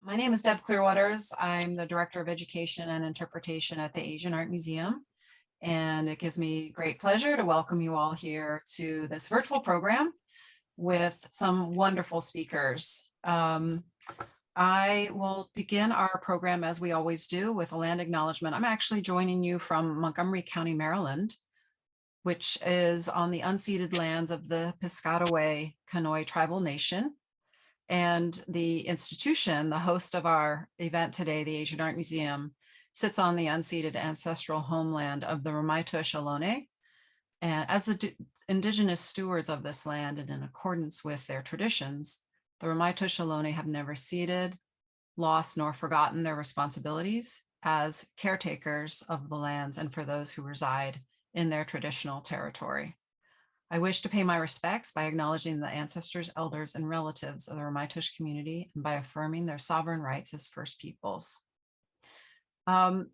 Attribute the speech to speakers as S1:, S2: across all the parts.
S1: My name is Deb Clearwaters. I'm the Director of Education and Interpretation at the Asian Art Museum. And it gives me great pleasure to welcome you all here to this virtual program with some wonderful speakers. I will begin our program as we always do with a land acknowledgement. I'm actually joining you from Montgomery County, Maryland, which is on the unceded lands of the Piscataway Conoy Tribal Nation. And the institution, the host of our event today, the Asian Art Museum, sits on the unceded ancestral homeland of the Ramaytush Ohlone. And as the indigenous stewards of this land and in accordance with their traditions, the Ramaytush Ohlone have never ceded, lost, nor forgotten their responsibilities as caretakers of the lands and for those who reside in their traditional territory. I wish to pay my respects by acknowledging the ancestors, elders, and relatives of the Ramaytush community and by affirming their sovereign rights as First Peoples.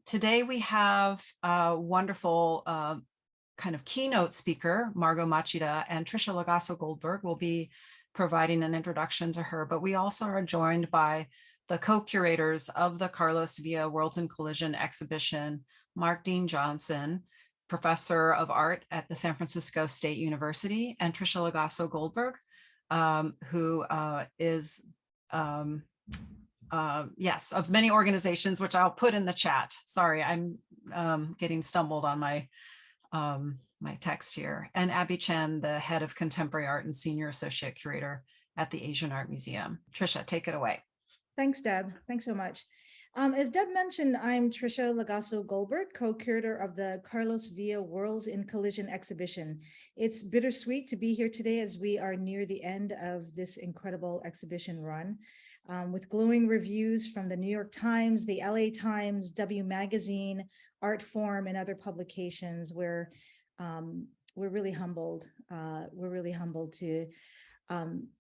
S1: Today we have a wonderful kind of keynote speaker, Margo Machida, and Tricia Lagasso-Goldberg will be providing an introduction to her, but we also are joined by the co-curators of the Carlos Villa Worlds in Collision exhibition, Mark Dean Johnson, Professor of Art at the San Francisco State University, and Tricia Lagasso-Goldberg, who is, yes, of many organizations, which I'll put in the chat. Sorry, I'm getting stumbled on my, my text here. And Abby Chen, the head of contemporary art and senior associate curator at the Asian Art Museum. Tricia, take it away.
S2: Thanks, Deb. Thanks so much. As Deb mentioned, I'm Tricia Lagasso-Goldberg, co-curator of the Carlos Villa Worlds in Collision exhibition. It's bittersweet to be here today as we are near the end of this incredible exhibition run. With glowing reviews from the New York Times, the LA Times, W Magazine, Artform, and other publications, we're really humbled. We're really humbled to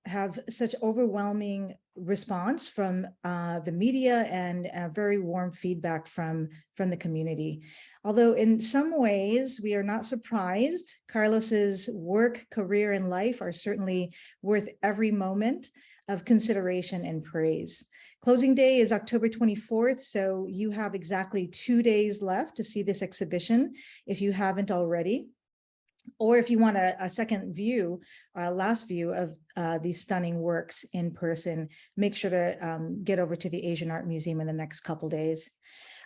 S2: have such overwhelming response from the media and very warm feedback from the community. Although in some ways we are not surprised, Carlos's work, career, and life are certainly worth every moment of consideration and praise. Closing day is October 24th, so you have exactly 2 days left to see this exhibition if you haven't already. Or if you want a second view, last view of these stunning works in person, make sure to get over to the Asian Art Museum in the next couple days.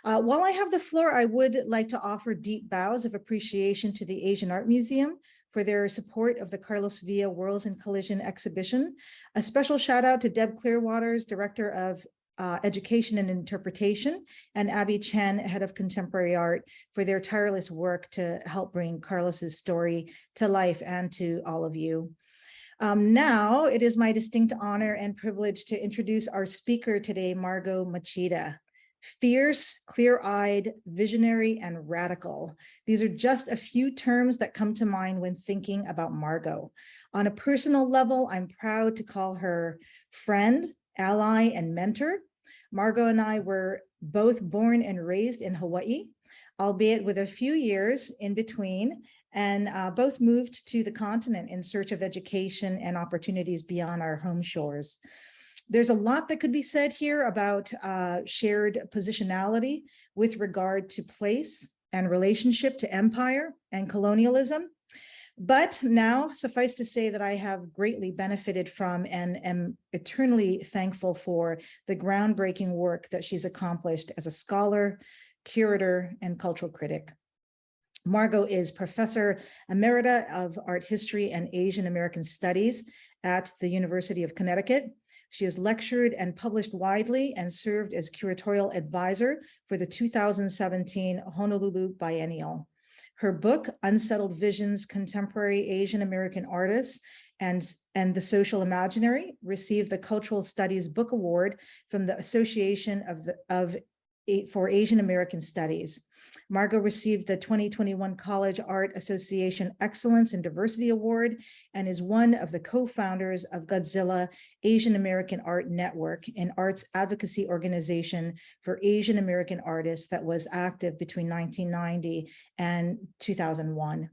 S2: While I have the floor, I would like to offer deep bows of appreciation to the Asian Art Museum for their support of the Carlos Villa Worlds in Collision exhibition. A special shout out to Deb Clearwaters, Director of Education and Interpretation, and Abby Chen, Head of Contemporary Art, for their tireless work to help bring Carlos's story to life and to all of you. Now, it is my distinct honor and privilege to introduce our speaker today, Margo Machida. Fierce, clear-eyed, visionary, and radical. These are just a few terms that come to mind when thinking about Margo. On a personal level, I'm proud to call her friend, ally, and mentor. Margo and I were both born and raised in Hawaii, albeit with a few years in between, and both moved to the continent in search of education and opportunities beyond our home shores. There's a lot that could be said here about shared positionality with regard to place and relationship to empire and colonialism. But now, suffice to say that I have greatly benefited from and am eternally thankful for the groundbreaking work that she's accomplished as a scholar, curator, and cultural critic. Margo is Professor Emerita of Art History and Asian American Studies at the University of Connecticut. She has lectured and published widely and served as curatorial advisor for the 2017 Honolulu Biennial. Her book, Unsettled Visions, Contemporary Asian American Artists and the Social Imaginary, received the Cultural Studies Book Award from the Association for Asian American Studies. Margo received the 2021 College Art Association Excellence in Diversity Award and is one of the co-founders of GODZILLA Asian American Art Network, an arts advocacy organization for Asian American artists that was active between 1990 and 2001.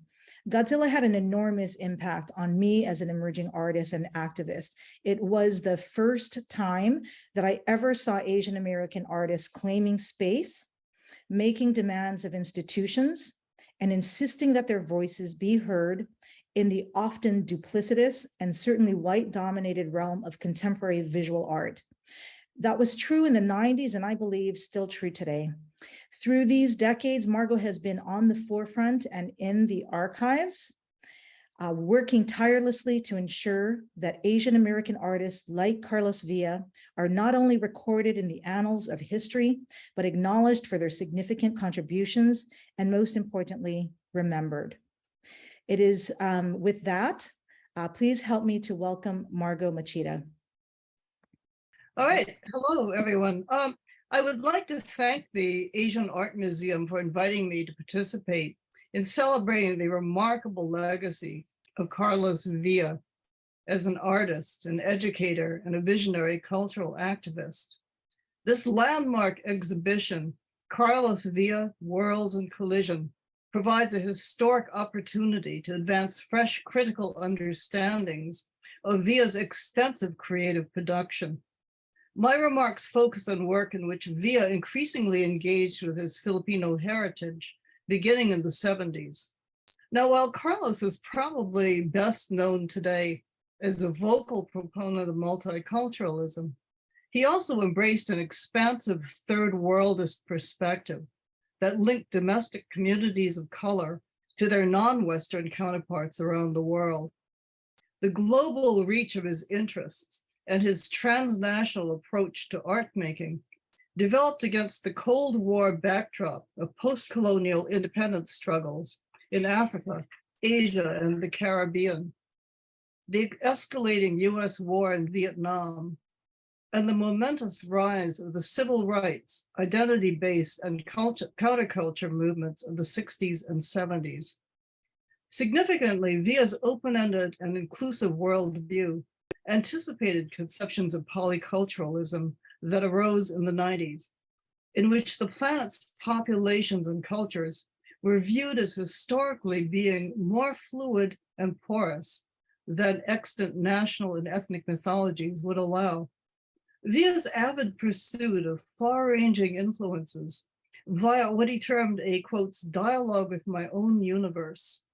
S2: Godzilla had an enormous impact on me as an emerging artist and activist. It was the first time that I ever saw Asian American artists claiming space, making demands of institutions, and insisting that their voices be heard in the often duplicitous and certainly white-dominated realm of contemporary visual art. That was true in the 90s, and I believe still true today. Through these decades, Margo has been on the forefront and in the archives, working tirelessly to ensure that Asian American artists like Carlos Villa are not only recorded in the annals of history, but acknowledged for their significant contributions, and most importantly, remembered. It is with that, please help me to welcome Margo Machida.
S3: All right. Hello, everyone. I would like to thank the Asian Art Museum for inviting me to participate in celebrating the remarkable legacy of Carlos Villa as an artist, an educator, and a visionary cultural activist. This landmark exhibition, Carlos Villa, Worlds in Collision, provides a historic opportunity to advance fresh critical understandings of Villa's extensive creative production. My remarks focus on work in which Villa increasingly engaged with his Filipino heritage, beginning in the 70s. Now, while Carlos is probably best known today as a vocal proponent of multiculturalism, he also embraced an expansive third worldist perspective that linked domestic communities of color to their non-Western counterparts around the world. The global reach of his interests and his transnational approach to art making developed against the Cold War backdrop of post-colonial independence struggles in Africa, Asia, and the Caribbean, the escalating US war in Vietnam, and the momentous rise of the civil rights, identity-based, and counterculture movements of the 60s and 70s. Significantly, Villa's open-ended and inclusive worldview anticipated conceptions of polyculturalism that arose in the 90s, in which the planet's populations and cultures were viewed as historically being more fluid and porous than extant national and ethnic mythologies would allow. Villa's avid pursuit of far-ranging influences via what he termed a, quotes, dialogue with my own universe,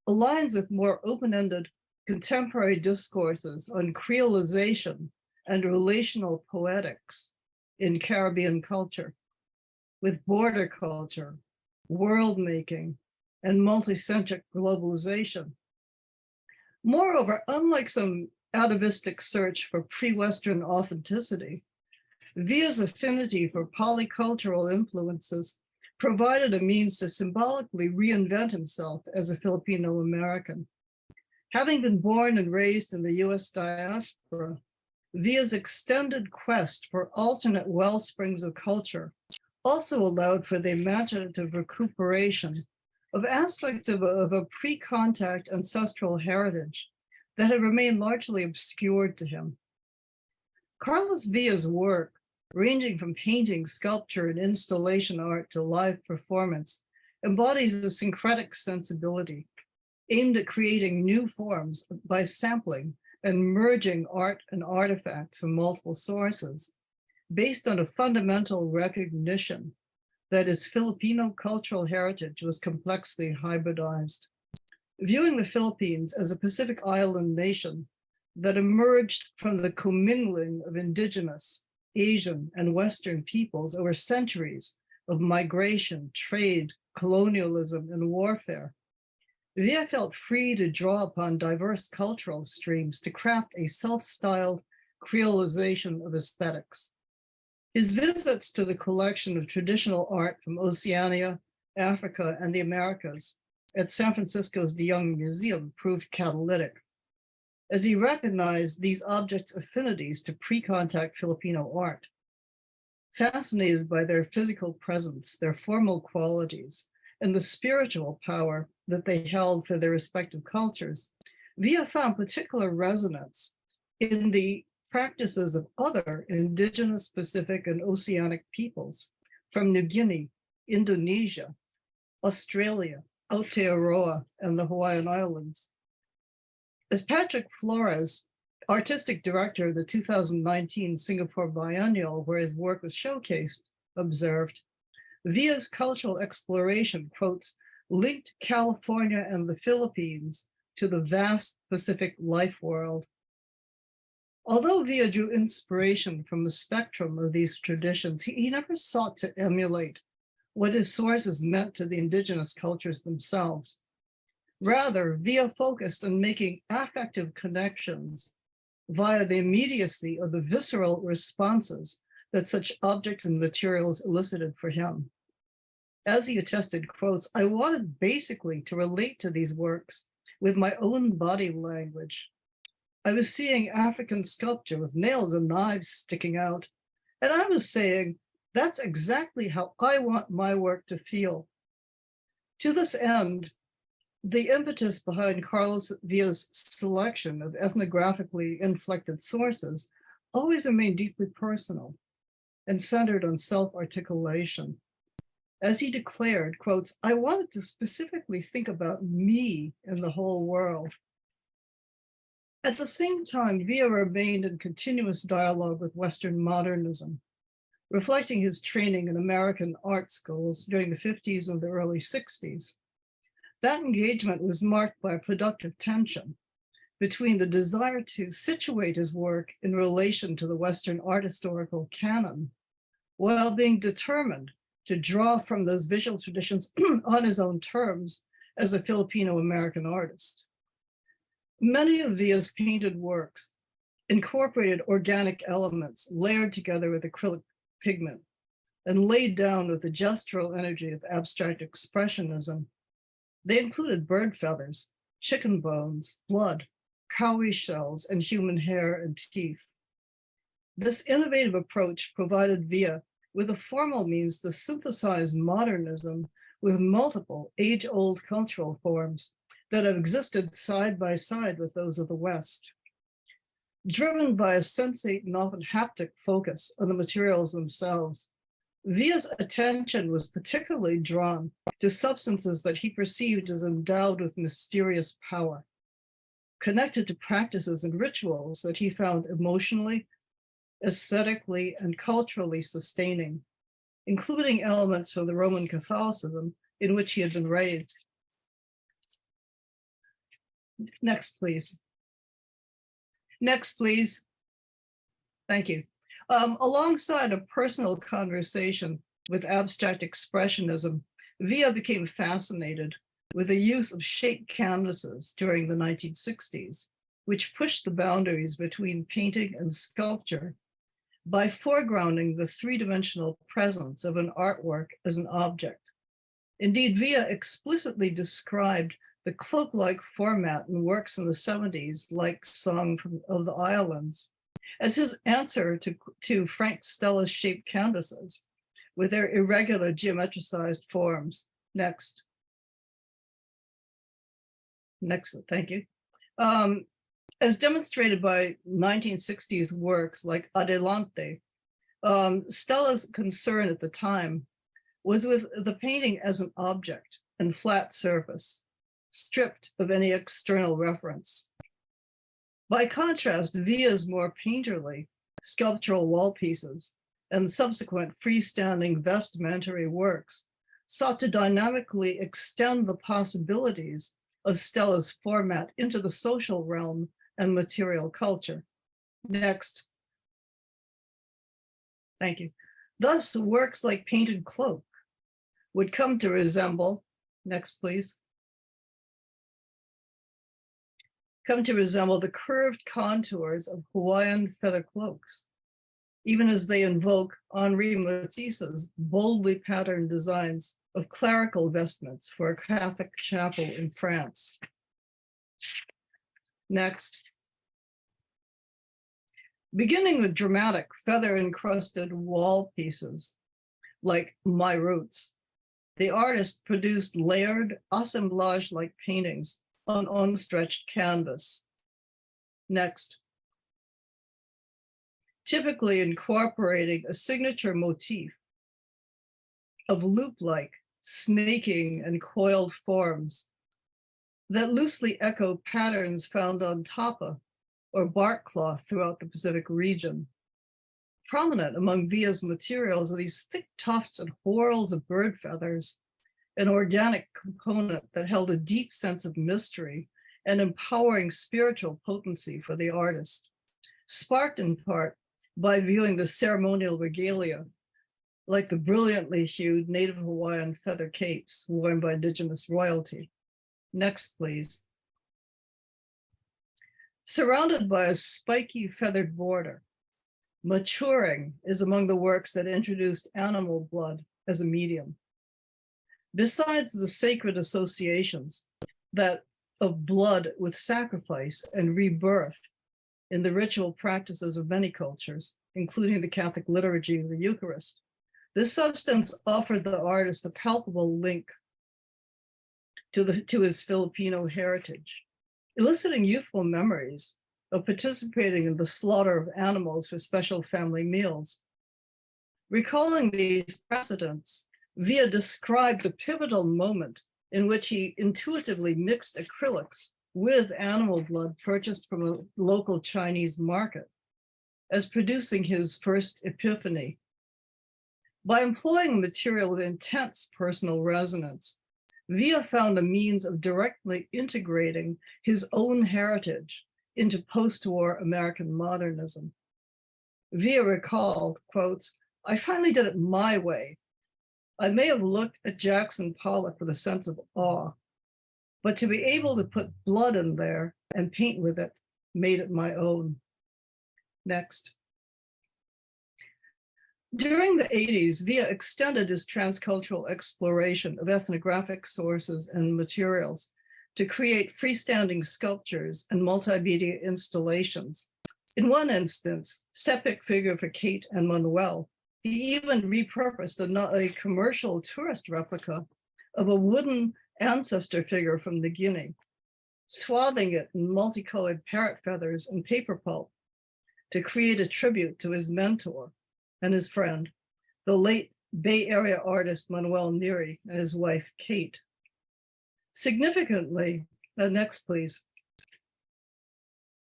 S3: aligns with more open-ended contemporary discourses on creolization and relational poetics in Caribbean culture, with border culture, world making, and multicentric globalization. Moreover, unlike some atavistic search for pre-Western authenticity, Villa's affinity for polycultural influences provided a means to symbolically reinvent himself as a Filipino American. Having been born and raised in the US diaspora, Villa's extended quest for alternate wellsprings of culture also allowed for the imaginative recuperation of aspects of a pre-contact ancestral heritage that had remained largely obscured to him. Carlos Villa's work, ranging from painting, sculpture, and installation art to live performance, embodies a syncretic sensibility aimed at creating new forms by sampling and merging art and artifacts from multiple sources, based on a fundamental recognition that his Filipino cultural heritage was complexly hybridized. Viewing the Philippines as a Pacific island nation that emerged from the commingling of indigenous, Asian, and Western peoples over centuries of migration, trade, colonialism, and warfare, Villa felt free to draw upon diverse cultural streams to craft a self-styled creolization of aesthetics. His visits to the collection of traditional art from Oceania, Africa, and the Americas at San Francisco's De Young Museum proved catalytic, as he recognized these objects' affinities to pre-contact Filipino art. Fascinated by their physical presence, their formal qualities, and the spiritual power that they held for their respective cultures, Villa found particular resonance in the practices of other indigenous Pacific and Oceanic peoples from New Guinea, Indonesia, Australia, Aotearoa and the Hawaiian Islands. As Patrick Flores, artistic director of the 2019 Singapore Biennial, where his work was showcased, observed, Via's cultural exploration, quotes, linked California and the Philippines to the vast Pacific life world. Although Via drew inspiration from the spectrum of these traditions, he never sought to emulate what his sources meant to the indigenous cultures themselves. Rather, Via focused on making affective connections via the immediacy of the visceral responses that such objects and materials elicited for him. As he attested, quotes, I wanted basically to relate to these works with my own body language. I was seeing African sculpture with nails and knives sticking out, and I was saying, that's exactly how I want my work to feel. To this end, the impetus behind Carlos Via's selection of ethnographically inflected sources always remained deeply personal and centered on self-articulation. As he declared, quotes, I wanted to specifically think about me in the whole world. At the same time, Via remained in continuous dialogue with Western modernism, reflecting his training in American art schools during the 50s and the early 60s. That engagement was marked by a productive tension between the desire to situate his work in relation to the Western art historical canon, while being determined to draw from those visual traditions on his own terms as a Filipino-American artist. Many of Via's painted works incorporated organic elements layered together with acrylic pigment and laid down with the gestural energy of abstract expressionism. They included bird feathers, chicken bones, blood, cowrie shells, and human hair and teeth. This innovative approach provided Via with a formal means to synthesize modernism with multiple age-old cultural forms that have existed side by side with those of the West. Driven by a sensate and often haptic focus on the materials themselves, Via's attention was particularly drawn to substances that he perceived as endowed with mysterious power, connected to practices and rituals that he found emotionally, aesthetically, and culturally sustaining, including elements from the Roman Catholicism in which he had been raised. Next, please. Next, please. Thank you. Alongside a personal conversation with abstract expressionism, Via became fascinated with the use of shaped canvases during the 1960s, which pushed the boundaries between painting and sculpture by foregrounding the three-dimensional presence of an artwork as an object. Indeed, Via explicitly described the cloak-like format in works in the 70s, like Song of the Islands, as his answer to Frank Stella's shaped canvases with their irregular geometricized forms. Next. Next, thank you. As demonstrated by 1960s works like Adelante, Stella's concern at the time was with the painting as an object and flat surface, stripped of any external reference. By contrast, Via's more painterly sculptural wall pieces and subsequent freestanding vestimentary works sought to dynamically extend the possibilities of Stella's format into the social realm and material culture. Next. Thank you. Thus, works like Painted Cloak would come to resemble, next please, come to resemble the curved contours of Hawaiian feather cloaks, even as they invoke Henri Matisse's boldly patterned designs of clerical vestments for a Catholic chapel in France. Next. Beginning with dramatic feather-encrusted wall pieces like My Roots, the artist produced layered assemblage-like paintings on unstretched canvas. Next. Typically incorporating a signature motif of loop-like snaking, and coiled forms that loosely echo patterns found on tapa or bark cloth throughout the Pacific region. Prominent among Via's materials are these thick tufts and whorls of bird feathers, an organic component that held a deep sense of mystery and empowering spiritual potency for the artist, sparked in part by viewing the ceremonial regalia, like the brilliantly hued Native Hawaiian feather capes worn by indigenous royalty. Next, please. Surrounded by a spiky feathered border, Maturing is among the works that introduced animal blood as a medium. Besides the sacred associations that of blood with sacrifice and rebirth in the ritual practices of many cultures, including the Catholic liturgy of the Eucharist, this substance offered the artist a palpable link to his Filipino heritage, eliciting youthful memories of participating in the slaughter of animals for special family meals. Recalling these precedents, Via described the pivotal moment in which he intuitively mixed acrylics with animal blood purchased from a local Chinese market as producing his first epiphany. By employing material with intense personal resonance, Via found a means of directly integrating his own heritage into post-war American modernism. Via recalled, quotes, "I finally did it my way. I may have looked at Jackson Pollock with a sense of awe, but to be able to put blood in there and paint with it made it my own." Next. During the 80s, Via extended his transcultural exploration of ethnographic sources and materials to create freestanding sculptures and multimedia installations. In one instance, Sepik figure for Kate and Manuel, he even repurposed a commercial tourist replica of a wooden ancestor figure from New Guinea, swathing it in multicolored parrot feathers and paper pulp to create a tribute to his mentor and his friend, the late Bay Area artist Manuel Neri and his wife, Kate. Significantly, next please.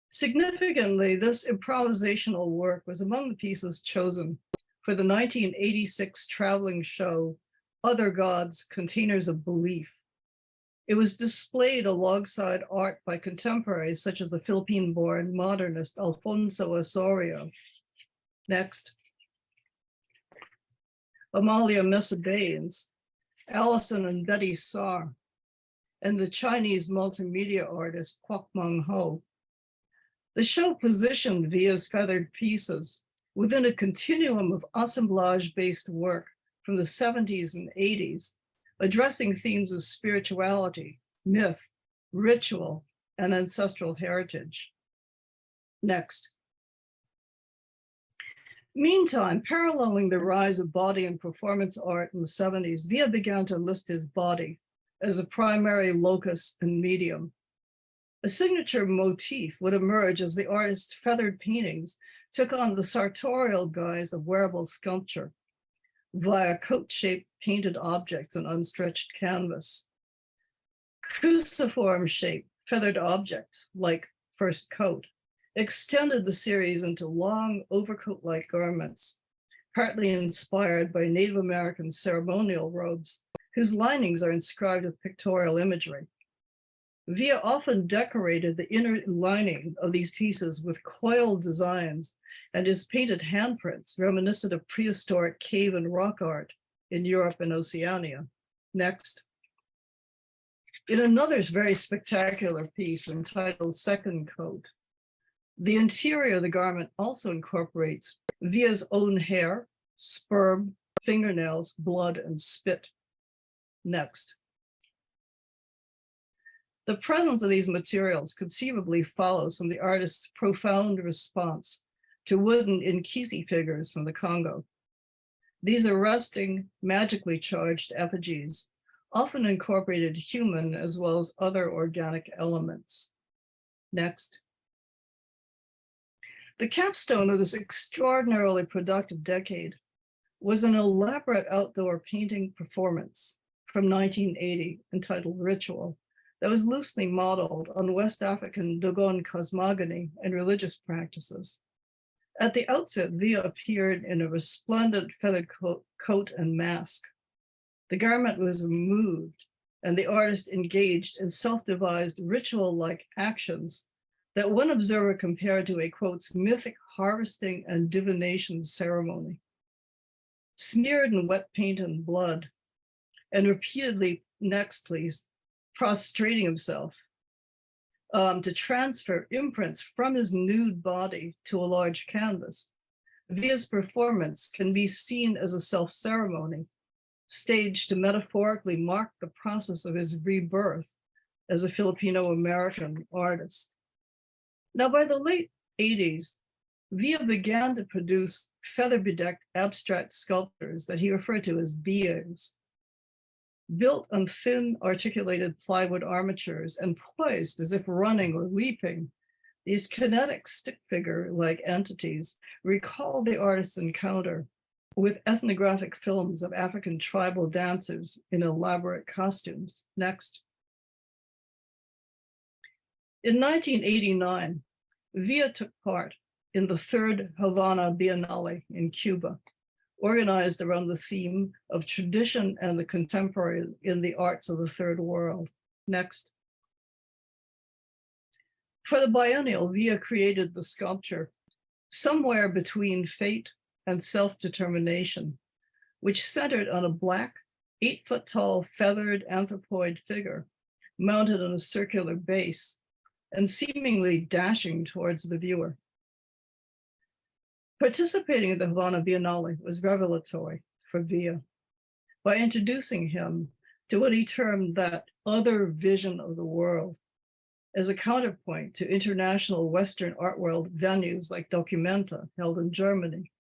S3: Significantly, this improvisational work was among the pieces chosen for the 1986 traveling show, Other Gods, Containers of Belief. It was displayed alongside art by contemporaries such as the Philippine-born modernist Alfonso Osorio. Next. Amalia Mesa Baines, Allison and Betty Saar, and the Chinese multimedia artist Kwok Mung Ho. The show positioned Via's feathered pieces within a continuum of assemblage-based work from the 70s and 80s, addressing themes of spirituality, myth, ritual, and ancestral heritage. Next. Meantime, paralleling the rise of body and performance art in the 70s, Via began to enlist his body as a primary locus and medium. A signature motif would emerge as the artist's feathered paintings took on the sartorial guise of wearable sculpture via coat-shaped painted objects on unstretched canvas. Cruciform-shaped feathered objects, like First Coat, extended the series into long overcoat-like garments, partly inspired by Native American ceremonial robes, whose linings are inscribed with pictorial imagery. Via often decorated the inner lining of these pieces with coiled designs, and his painted handprints reminiscent of prehistoric cave and rock art in Europe and Oceania. Next. In another very spectacular piece entitled Second Coat, the interior of the garment also incorporates Via's own hair, sperm, fingernails, blood, and spit. Next. The presence of these materials conceivably follows from the artist's profound response to wooden Inkisi figures from the Congo. These arresting, magically charged effigies often incorporated human as well as other organic elements. Next. The capstone of this extraordinarily productive decade was an elaborate outdoor painting performance from 1980 entitled Ritual that was loosely modeled on West African Dogon cosmogony and religious practices. At the outset, Via appeared in a resplendent feathered coat and mask. The garment was removed, and the artist engaged in self-devised ritual-like actions that one observer compared to a, quote, mythic harvesting and divination ceremony. Smeared in wet paint and blood, and repeatedly, next please, prostrating himself to transfer imprints from his nude body to a large canvas. Via's performance can be seen as a self-ceremony, staged to metaphorically mark the process of his rebirth as a Filipino-American artist. Now, by the late 80s, Via began to produce feather-bedecked abstract sculptures that he referred to as beings, built on thin articulated plywood armatures and poised as if running or leaping. These kinetic stick figure-like entities recall the artist's encounter with ethnographic films of African tribal dancers in elaborate costumes. Next. In 1989, Via took part in the third Havana Biennale in Cuba, organized around the theme of tradition and the contemporary in the arts of the third world. Next. For the biennial, Via created the sculpture Somewhere Between Fate and Self-Determination, which centered on a black, 8-foot-tall feathered anthropoid figure mounted on a circular base and seemingly dashing towards the viewer. Participating in the Havana Biennale was revelatory for Via by introducing him to what he termed that other vision of the world as a counterpoint to international Western art world venues like Documenta, held in Germany.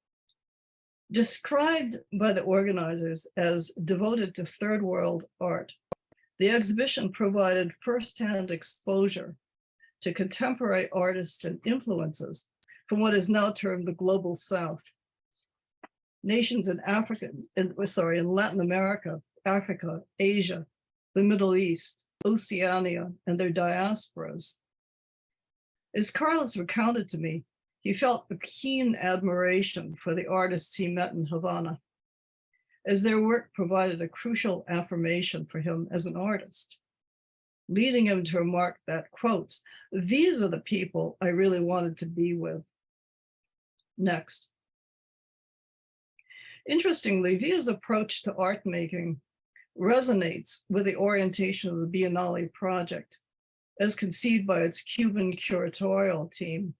S3: Described by the organizers as devoted to third world art, the exhibition provided firsthand exposure to contemporary artists and influences from what is now termed the Global South. Nations in in Latin America, Africa, Asia, the Middle East, Oceania, and their diasporas. As Carlos recounted to me, he felt a keen admiration for the artists he met in Havana, as their work provided a crucial affirmation for him as an artist, leading him to remark that, quotes, "These are the people I really wanted to be with." Next. Interestingly, Via's approach to art making resonates with the orientation of the Biennale project, as conceived by its Cuban curatorial team,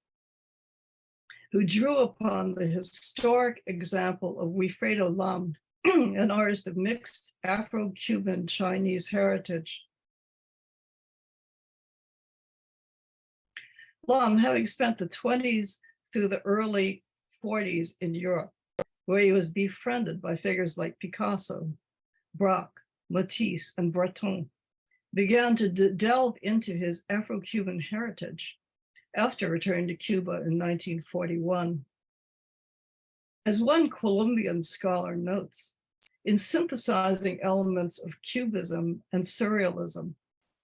S3: who drew upon the historic example of Wilfredo Lam, an artist of mixed Afro-Cuban Chinese heritage. Lam, having spent the 20s through the early 40s in Europe, where he was befriended by figures like Picasso, Braque, Matisse, and Breton, began to delve into his Afro-Cuban heritage after returning to Cuba in 1941. As one Colombian scholar notes, in synthesizing elements of Cubism and Surrealism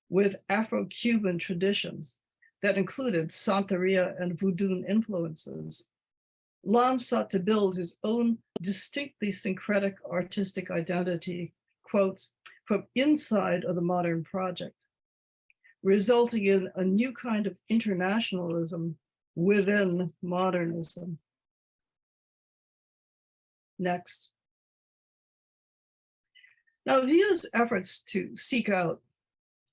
S3: with Afro-Cuban traditions that included Santeria and Voodoo influences, Lam sought to build his own distinctly syncretic artistic identity, quotes, from inside of the modern project, resulting in a new kind of internationalism within modernism. Next. Now, Via's efforts to seek out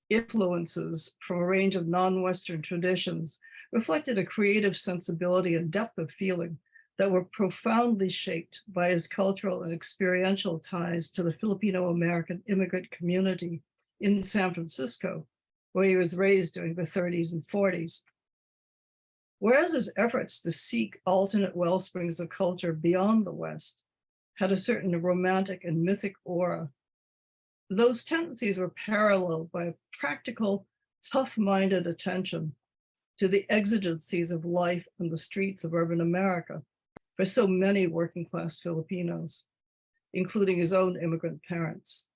S3: influences from a range of non-Western traditions reflected a creative sensibility and depth of feeling that were profoundly shaped by his cultural and experiential ties to the Filipino-American immigrant community in San Francisco, where he was raised during the 30s and 40s. Whereas his efforts to seek alternate wellsprings of culture beyond the West had a certain romantic and mythic aura, those tendencies were paralleled by a practical, tough-minded attention to the exigencies of life on the streets of urban America for so many working-class Filipinos, including his own immigrant parents.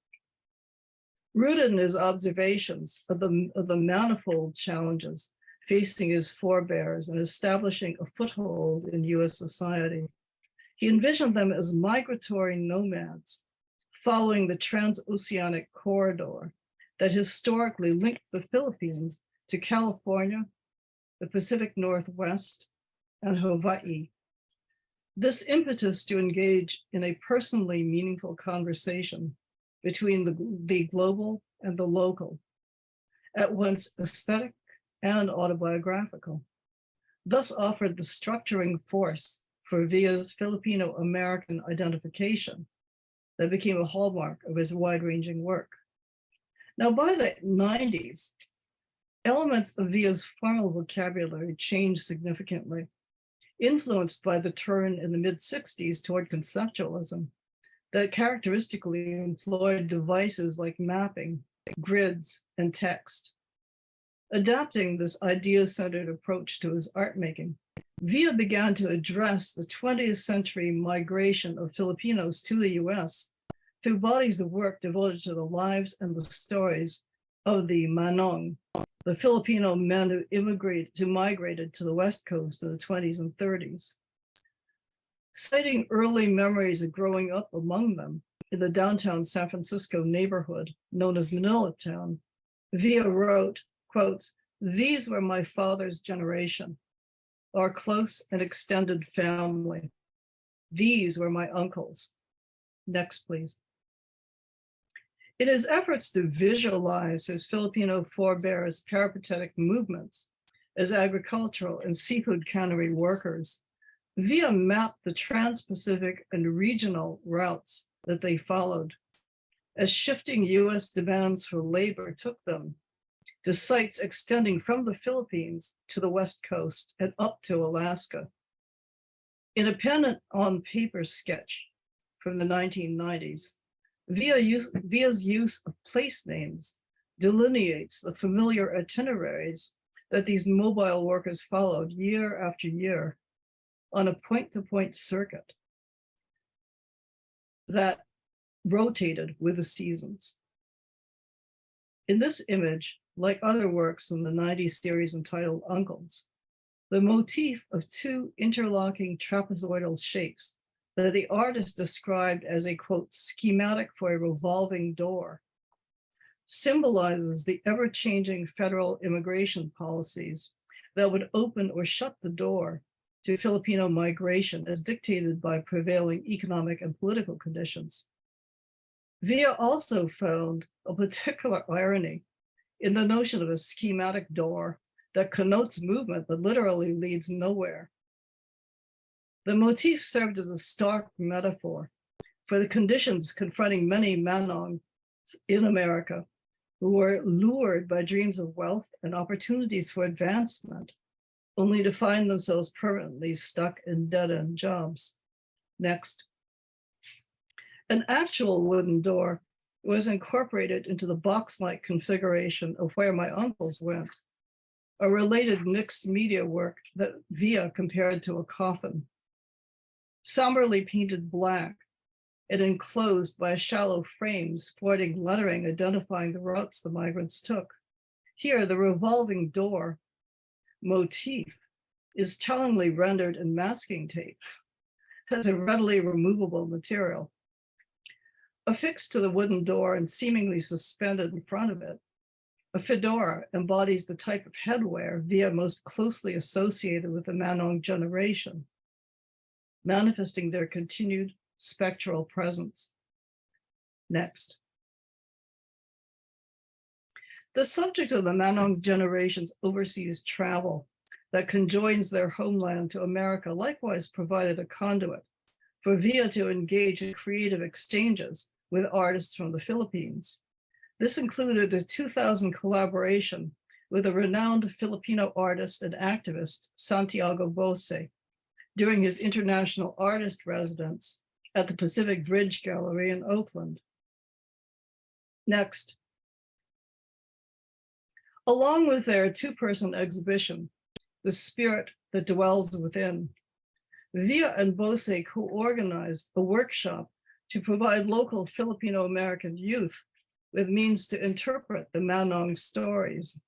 S3: Rooted in his observations of the manifold challenges facing his forebears and establishing a foothold in US society, he envisioned them as migratory nomads following the transoceanic corridor that historically linked the Philippines to California, the Pacific Northwest, and Hawaii. This impetus to engage in a personally meaningful conversation between the global and the local, at once aesthetic and autobiographical, thus offered the structuring force for Villa's Filipino-American identification that became a hallmark of his wide-ranging work. Now, by the 90s, elements of Villa's formal vocabulary changed significantly, influenced by the turn in the mid-60s toward conceptualism that characteristically employed devices like mapping, grids, and text. Adapting this idea-centered approach to his art making, Villa began to address the 20th century migration of Filipinos to the US through bodies of work devoted to the lives and the stories of the Manong, the Filipino men who migrated to the West Coast in the 20s and 30s. Citing early memories of growing up among them in the downtown San Francisco neighborhood known as Manila Town, Villa wrote, quote, "These were my father's generation, our close and extended family. These were my uncles." Next, please. In his efforts to visualize his Filipino forebears' peripatetic movements as agricultural and seafood cannery workers, Villa mapped the trans-Pacific and regional routes that they followed, as shifting US demands for labor took them to sites extending from the Philippines to the West Coast and up to Alaska. In a pen on paper sketch from the 1990s, Villa's use of place names delineates the familiar itineraries that these mobile workers followed year after year on a point-to-point circuit that rotated with the seasons. In this image, like other works in the 90s series entitled Uncles, the motif of two interlocking trapezoidal shapes that the artist described as a, quote, schematic for a revolving door, symbolizes the ever-changing federal immigration policies that would open or shut the door to Filipino migration as dictated by prevailing economic and political conditions. Villa also found a particular irony in the notion of a schematic door that connotes movement but literally leads nowhere. The motif served as a stark metaphor for the conditions confronting many Manongs in America who were lured by dreams of wealth and opportunities for advancement, only to find themselves permanently stuck in dead-end jobs. Next. An actual wooden door was incorporated into the box-like configuration of Where My Uncles Went, a related mixed media work that Villa compared to a coffin. Somberly painted black and enclosed by a shallow frame sporting lettering identifying the routes the migrants took. Here, the revolving door motif is tellingly rendered in masking tape as a readily removable material. Affixed to the wooden door and seemingly suspended in front of it, a fedora embodies the type of headwear Villa most closely associated with the Manong generation, manifesting their continued spectral presence. Next. The subject of the Manong generation's overseas travel that conjoins their homeland to America likewise provided a conduit for Villa to engage in creative exchanges with artists from the Philippines. This included a 2000 collaboration with a renowned Filipino artist and activist, Santiago Bose, during his international artist residence at the Pacific Bridge Gallery in Oakland. Next. Along with their two-person exhibition, The Spirit That Dwells Within, Villa and Bose co-organized a workshop to provide local Filipino-American youth with means to interpret the Manong stories,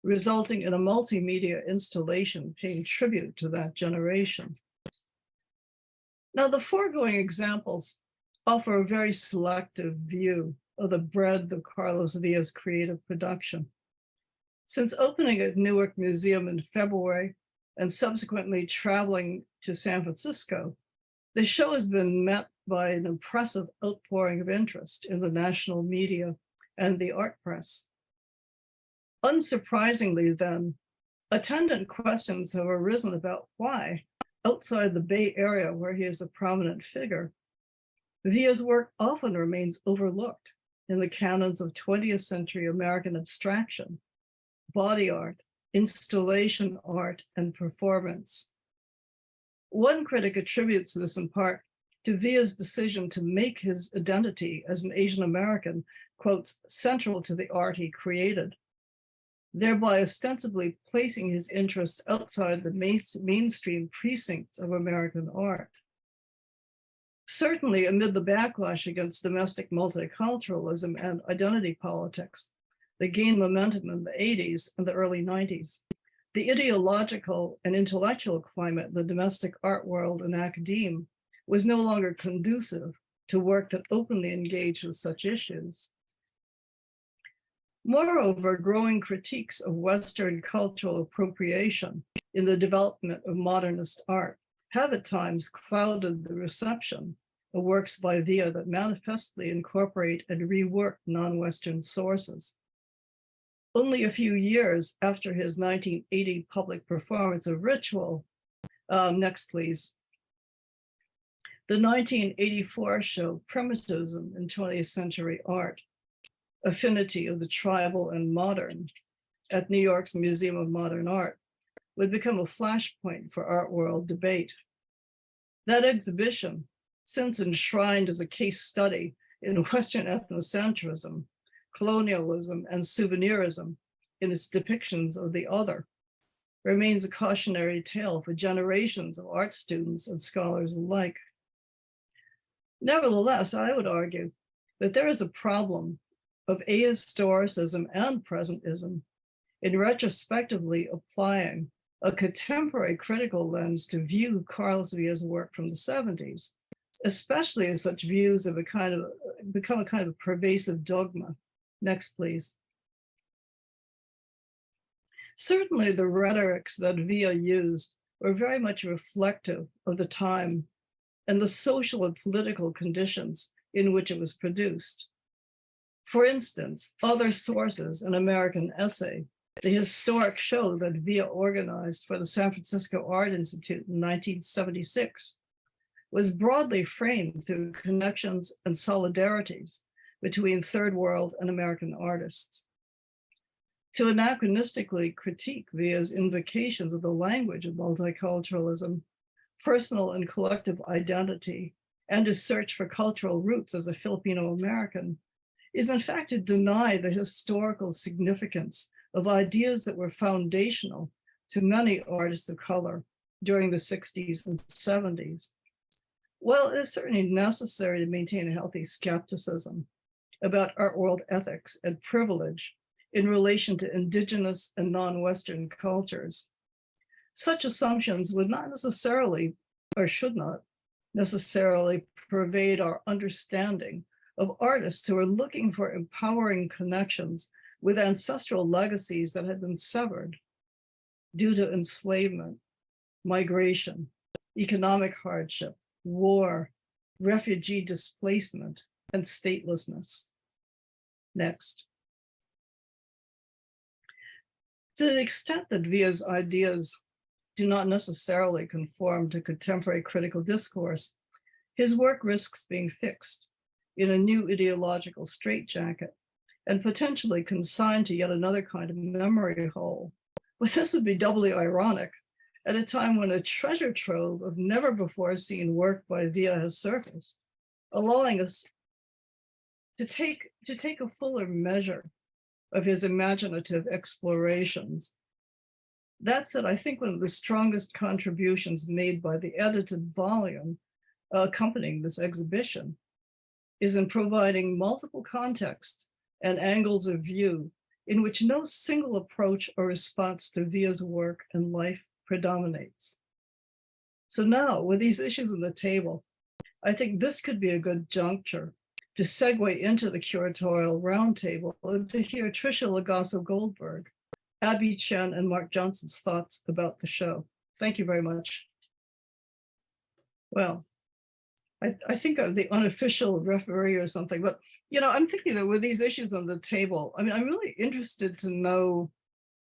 S3: resulting in a multimedia installation paying tribute to that generation. Now, the foregoing examples offer a very selective view of the breadth of Carlos Villa's creative production. Since opening at Newark Museum in February and subsequently traveling to San Francisco, the show has been met by an impressive outpouring of interest in the national media and the art press. Unsurprisingly, then, attendant questions have arisen about why, outside the Bay Area where he is a prominent figure, Villa's work often remains overlooked in the canons of 20th century American abstraction, body art, installation art, and performance. One critic attributes this in part to Villa's decision to make his identity as an Asian American, quotes, central to the art he created, thereby ostensibly placing his interests outside the mainstream precincts of American art. Certainly, amid the backlash against domestic multiculturalism and identity politics that gained momentum in the 80s and the early 90s, the ideological and intellectual climate in the domestic art world and academe was no longer conducive to work that openly engaged with such issues. Moreover, growing critiques of Western cultural appropriation in the development of modernist art have at times clouded the reception of works by Villa that manifestly incorporate and rework non-Western sources. Only a few years after his 1980 public performance of Ritual, next please, the 1984 show Primitivism in 20th Century Art, Affinity of the Tribal and Modern at New York's Museum of Modern Art would become a flashpoint for art world debate. That exhibition, since enshrined as a case study in Western ethnocentrism, colonialism, and souvenirism in its depictions of the other, remains a cautionary tale for generations of art students and scholars alike. Nevertheless, I would argue that there is a problem of ahistoricism and presentism in retrospectively applying a contemporary critical lens to view Carlos Villa's work from the 70s, especially as such views have become a kind of pervasive dogma. Next, please. Certainly the rhetorics that Villa used were very much reflective of the time and the social and political conditions in which it was produced. For instance, other sources, an American essay, the historic show that Villa organized for the San Francisco Art Institute in 1976, was broadly framed through connections and solidarities between Third World and American artists. To anachronistically critique Villa's invocations of the language of multiculturalism, personal and collective identity, and his search for cultural roots as a Filipino American, is in fact to deny the historical significance of ideas that were foundational to many artists of color during the 60s and 70s. Well, it is certainly necessary to maintain a healthy skepticism about art world ethics and privilege in relation to indigenous and non-Western cultures. Such assumptions would not necessarily, or should not necessarily, pervade our understanding of artists who are looking for empowering connections with ancestral legacies that had been severed due to enslavement, migration, economic hardship, war, refugee displacement, and statelessness. Next. To the extent that Villa's ideas do not necessarily conform to contemporary critical discourse, his work risks being fixed in a new ideological straitjacket and potentially consigned to yet another kind of memory hole. But this would be doubly ironic at a time when a treasure trove of never before seen work by Villa has surfaced, allowing us to take a fuller measure of his imaginative explorations. That said, I think one of the strongest contributions made by the edited volume accompanying this exhibition is in providing multiple contexts and angles of view in which no single approach or response to Via's work and life predominates. So now, with these issues on the table, I think this could be a good juncture to segue into the curatorial roundtable and to hear Tricia Lagasso-Goldberg, Abby Chen, and Mark Johnson's thoughts about the show. Thank you very much. Well, I think I'm the unofficial referee or something, but I'm thinking that with these issues on the table, I mean, I'm really interested to know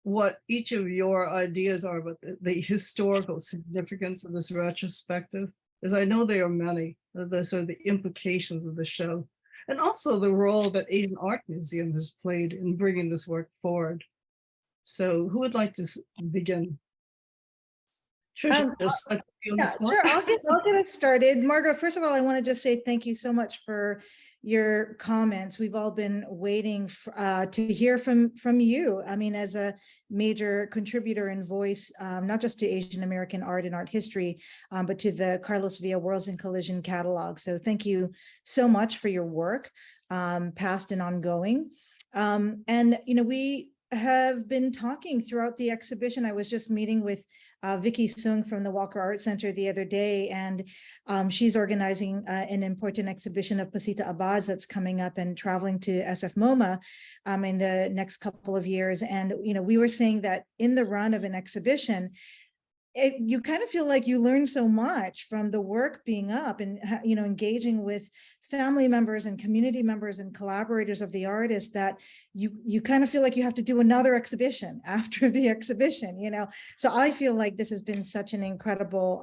S3: what each of your ideas are about the historical significance of this retrospective, as I know there are many, the sort of the implications of the show, and also the role that Asian Art Museum has played in bringing this work forward. So who would like to begin? Tricia,
S2: yeah, sure. I'll get it started. Margo, first of all, I want to just say thank you so much for your comments. We've all been waiting to hear from you. I mean, as a major contributor and voice, not just to Asian American art and art history, but to the Carlos Villa Worlds in Collision catalog. So thank you so much for your work, past and ongoing. And we have been talking throughout the exhibition. I was just meeting with Vicky Sung from the Walker Art Center the other day, and she's organizing an important exhibition of Pasita Abaz that's coming up and traveling to SF MoMA in the next couple of years. And we were saying that in the run of an exhibition, you kind of feel like you learn so much from the work being up and engaging with family members and community members and collaborators of the artist, that you kind of feel like you have to do another exhibition after the exhibition. So I feel like this has been such an incredible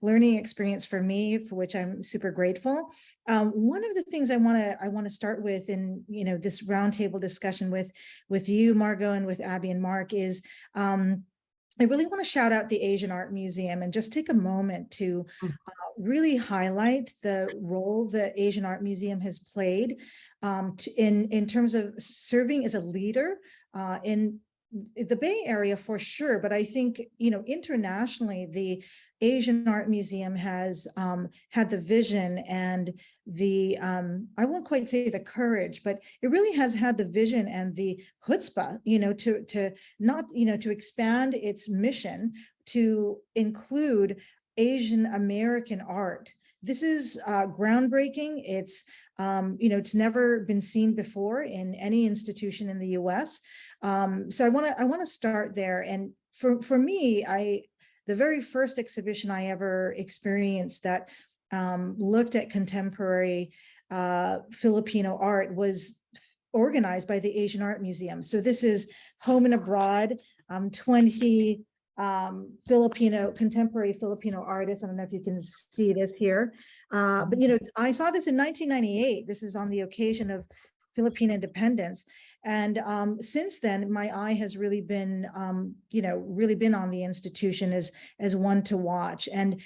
S2: learning experience for me, for which I'm super grateful. One of the things I want to start with in this roundtable discussion with you, Margo, and with Abby and Mark is I really want to shout out the Asian Art Museum and just take a moment to really highlight the role the Asian Art Museum has played in terms of serving as a leader in the Bay Area for sure, but I think internationally the Asian Art Museum has had the vision and the I won't quite say the courage, but it really has had the vision and the chutzpah, to not to expand its mission to include Asian American art. This is groundbreaking. It's it's never been seen before in any institution in the U.S. So I want to start there. And for me, the very first exhibition I ever experienced that looked at contemporary Filipino art was organized by the Asian Art Museum. So this is Home and Abroad, 20 contemporary Filipino artists. I don't know if you can see this here, but I saw this in 1998. This is on the occasion of Philippine independence, and since then my eye has really been really been on the institution as one to watch. And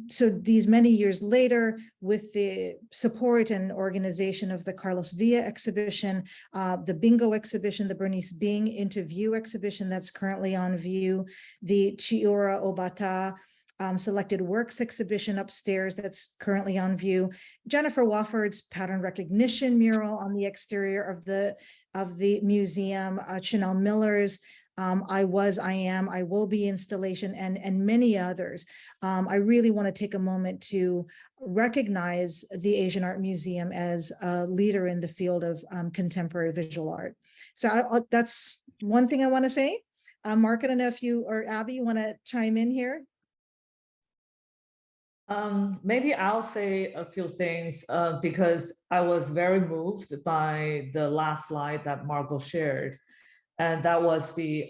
S2: so these many years later, with the support and organization of the Carlos Villa exhibition, the Bingo exhibition, the Bernice Bing Interview exhibition that's currently on view, the Chiura Obata selected works exhibition upstairs that's currently on view, Jennifer Wofford's pattern recognition mural on the exterior of the museum, Chanel Miller's I Was, I Am, I Will Be installation, and many others. I really want to take a moment to recognize the Asian Art Museum as a leader in the field of contemporary visual art. So that's one thing I want to say. Mark, I don't know if you or Abby want to chime in here.
S4: Maybe I'll say a few things because I was very moved by the last slide that Margo shared. And that was the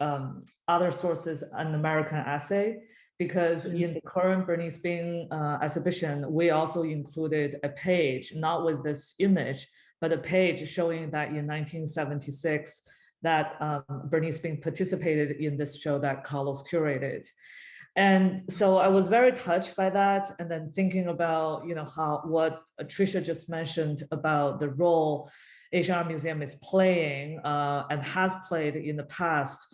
S4: other sources, an American essay, because in the current Bernice Bing exhibition, we also included a page, not with this image, but a page showing that in 1976, that Bernice Bing participated in this show that Carlos curated. And so I was very touched by that. And then thinking about, what Tricia just mentioned about the role Asian Art Museum is playing and has played in the past.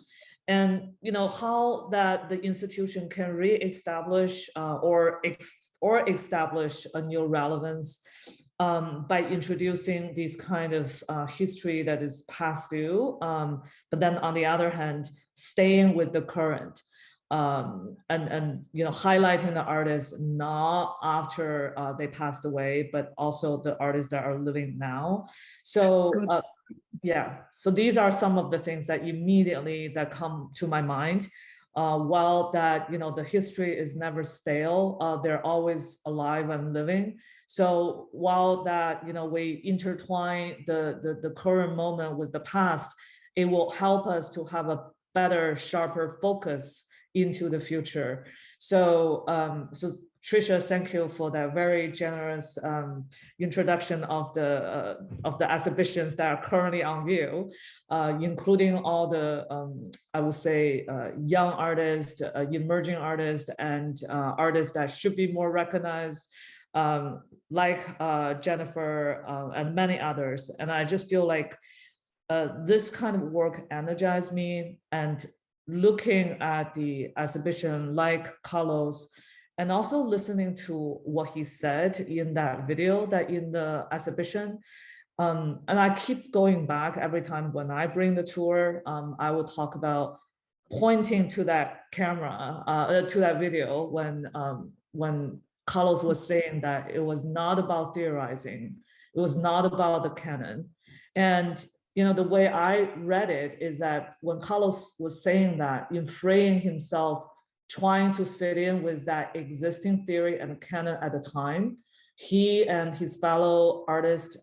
S4: And, how that the institution can reestablish or establish a new relevance by introducing this kind of history that is past due, but then on the other hand, staying with the current, and you know, highlighting the artists not after they passed away, but also the artists that are living now. So yeah, so these are some of the things that immediately that come to my mind. While that, you know, the history is never stale, they're always alive and living. So while that, you know, we intertwine the current moment with the past, it will help us to have a better, sharper focus into the future. So, so Tricia, thank you for that very generous introduction of the exhibitions that are currently on view, including all the, I would say, young artists, emerging artists, and artists that should be more recognized, like Jennifer and many others. And I just feel like this kind of work energized me, and looking at the exhibition like Carlos, and also listening to what he said in that video that in the exhibition. And I keep going back every time when I bring the tour, I will talk about pointing to that camera, to that video when Carlos was saying that it was not about theorizing, it was not about the canon. And you know, the way I read it is that when Carlos was saying that, in freeing himself, trying to fit in with that existing theory and canon at the time, he and his fellow artists,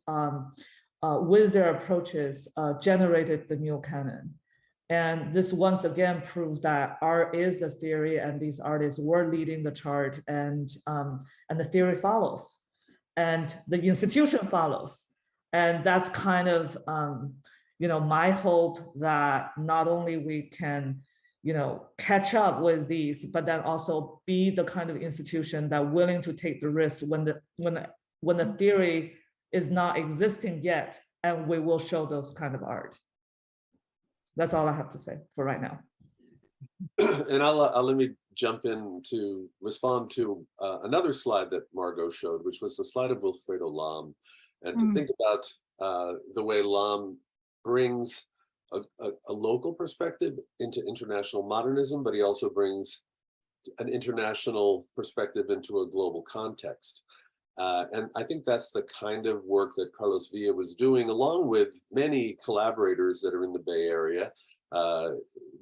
S4: with their approaches, generated the new canon. And this once again proved that art is a theory, and these artists were leading the chart, and the theory follows, and the institution follows. And that's kind of, you know, my hope that not only we can, you know, catch up with these, but then also be the kind of institution that willing to take the risk when the theory is not existing yet, and we will show those kind of art. That's all I have to say for right now.
S5: And I'll let me jump in to respond to another slide that Margo showed, which was the slide of Wilfredo Lam. And to think about the way Lam brings a local perspective into international modernism, but he also brings an international perspective into a global context. And I think that's the kind of work that Carlos Villa was doing, along with many collaborators that are in the Bay Area.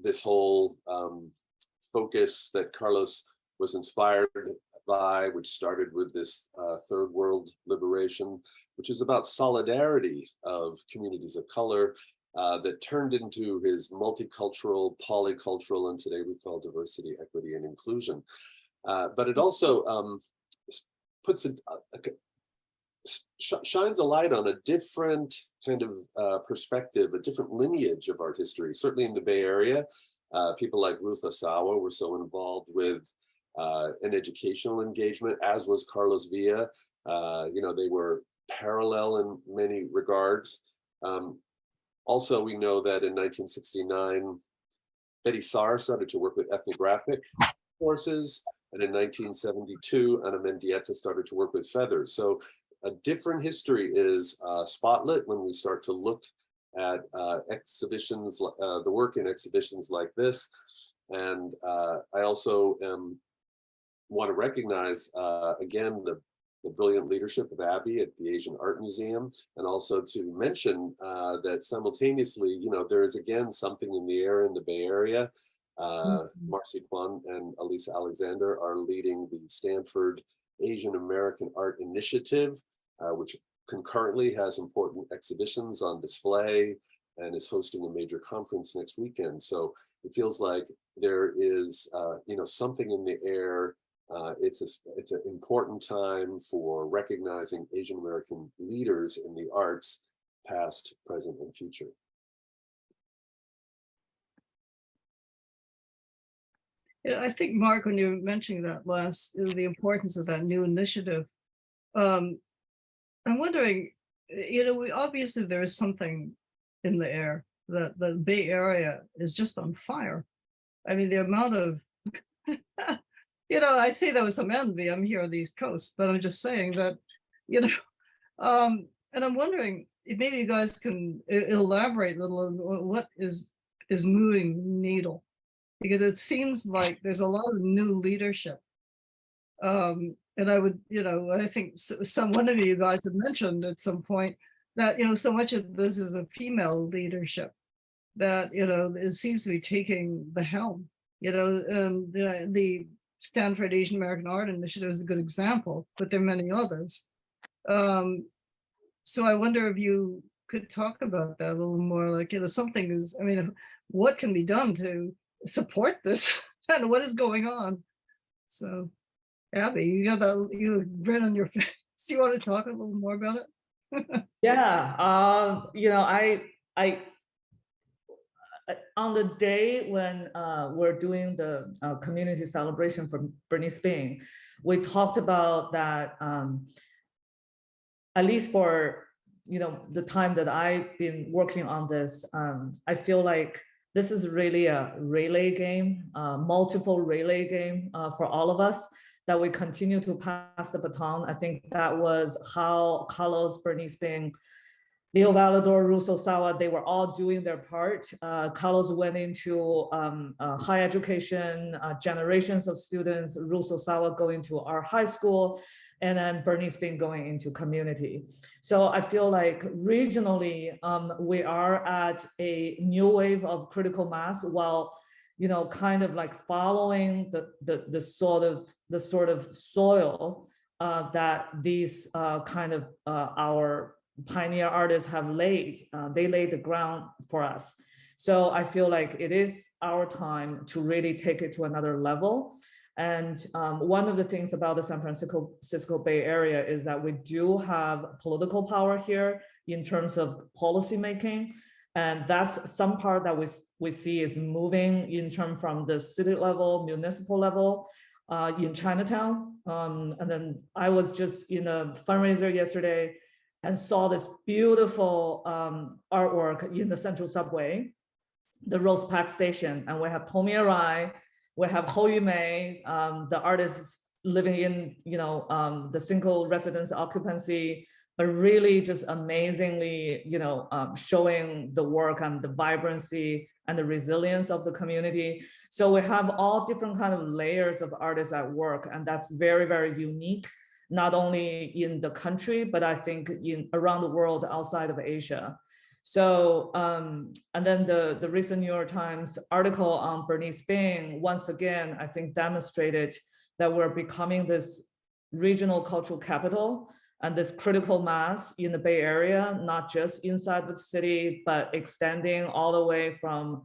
S5: This whole focus that Carlos was inspired by, which started with this third world liberation, which is about solidarity of communities of color, that turned into his multicultural, polycultural, and today we call diversity, equity, and inclusion. But it also puts shines a light on a different kind of perspective, a different lineage of art history. Certainly in the Bay Area, people like Ruth Asawa were so involved with an educational engagement, as was Carlos Villa. You know, they were parallel in many regards. Also, we know that in 1969, Betty Saar started to work with ethnographic sources, and in 1972, Ana Mendieta started to work with feathers. So a different history is spotlit when we start to look at exhibitions, the work in exhibitions like this. And I also want to recognize, again, the brilliant leadership of Abby at the Asian Art Museum, and also to mention that simultaneously, you know, there is again something in the air in the Bay Area. Marcy Kwan and Elisa Alexander are leading the Stanford Asian American Art Initiative, which concurrently has important exhibitions on display and is hosting a major conference next weekend. So it feels like there is, you know, something in the air. It's an important time for recognizing Asian American leaders in the arts, past, present, and future.
S3: Yeah, I think, Mark, when you were mentioning that last, the importance of that new initiative, I'm wondering, you know, obviously there is something in the air, that the Bay Area is just on fire. I mean, the amount of, you know, I say that with some envy. I'm here on the East Coast, but I'm just saying that, you know, And I'm wondering if maybe you guys can elaborate a little on what is moving the needle, because it seems like there's a lot of new leadership. And I would, I think one of you guys had mentioned at some point that, so much of this is a female leadership that, it seems to be taking the helm, and the Stanford Asian American Art Initiative is a good example, but there are many others. So I wonder if you could talk about that a little more, like, something is, I mean, what can be done to support this and what is going on? So Abby, you got that, you grin on your face. Do you want to talk a little more about it?
S4: Yeah, I on the day when we're doing the community celebration for Bernice Bing, we talked about that, at least for the time that I've been working on this, I feel like this is really a relay game, multiple relay game for all of us, that we continue to pass the baton. I think that was how Carlos, Bernice Bing, Leo Valador, Russo Sawa, they were all doing their part. Carlos went into higher education, generations of students, Russo Sawa going to our high school, and then Bernice Bing going into community. So I feel like regionally, we are at a new wave of critical mass, while kind of like following the sort of soil that these kind of our pioneer artists have laid. They laid the ground for us. So I feel like it is our time to really take it to another level. And one of the things about the San Francisco Bay Area is that we do have political power here in terms of policy making. And that's some part that we see is moving in terms from the city level, municipal level, in Chinatown. And then I was just in a fundraiser yesterday and saw this beautiful artwork in the Central Subway, the Rose Park Station. And we have Tomi Arai, we have Ho Yu-mei, the artists living in the single residence occupancy, but really just amazingly showing the work and the vibrancy and the resilience of the community. So we have all different kind of layers of artists at work, and that's very, very unique, not only in the country, but I think around the world outside of Asia. So, and then the recent New York Times article on Bernice Bing, once again, I think demonstrated that we're becoming this regional cultural capital and this critical mass in the Bay Area, not just inside the city, but extending all the way from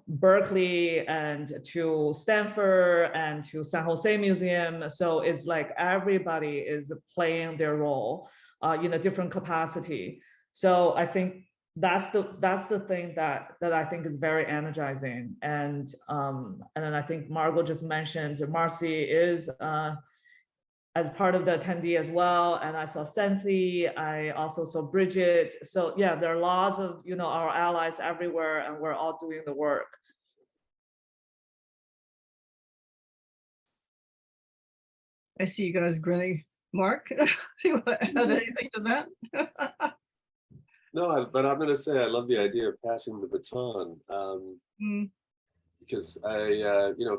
S4: Berkeley and to Stanford and to San Jose Museum. So it's like everybody is playing their role in a different capacity. So I think that's the thing that I think is very energizing. And then I think Margo just mentioned Marcy is as part of the attendee as well. And I saw Senthi, I also saw Bridget. So yeah, there are lots of our allies everywhere, and we're all doing the work.
S3: I see you guys grinning. Mark, do you want to add anything to that?
S5: No, but I'm going to say I love the idea of passing the baton, because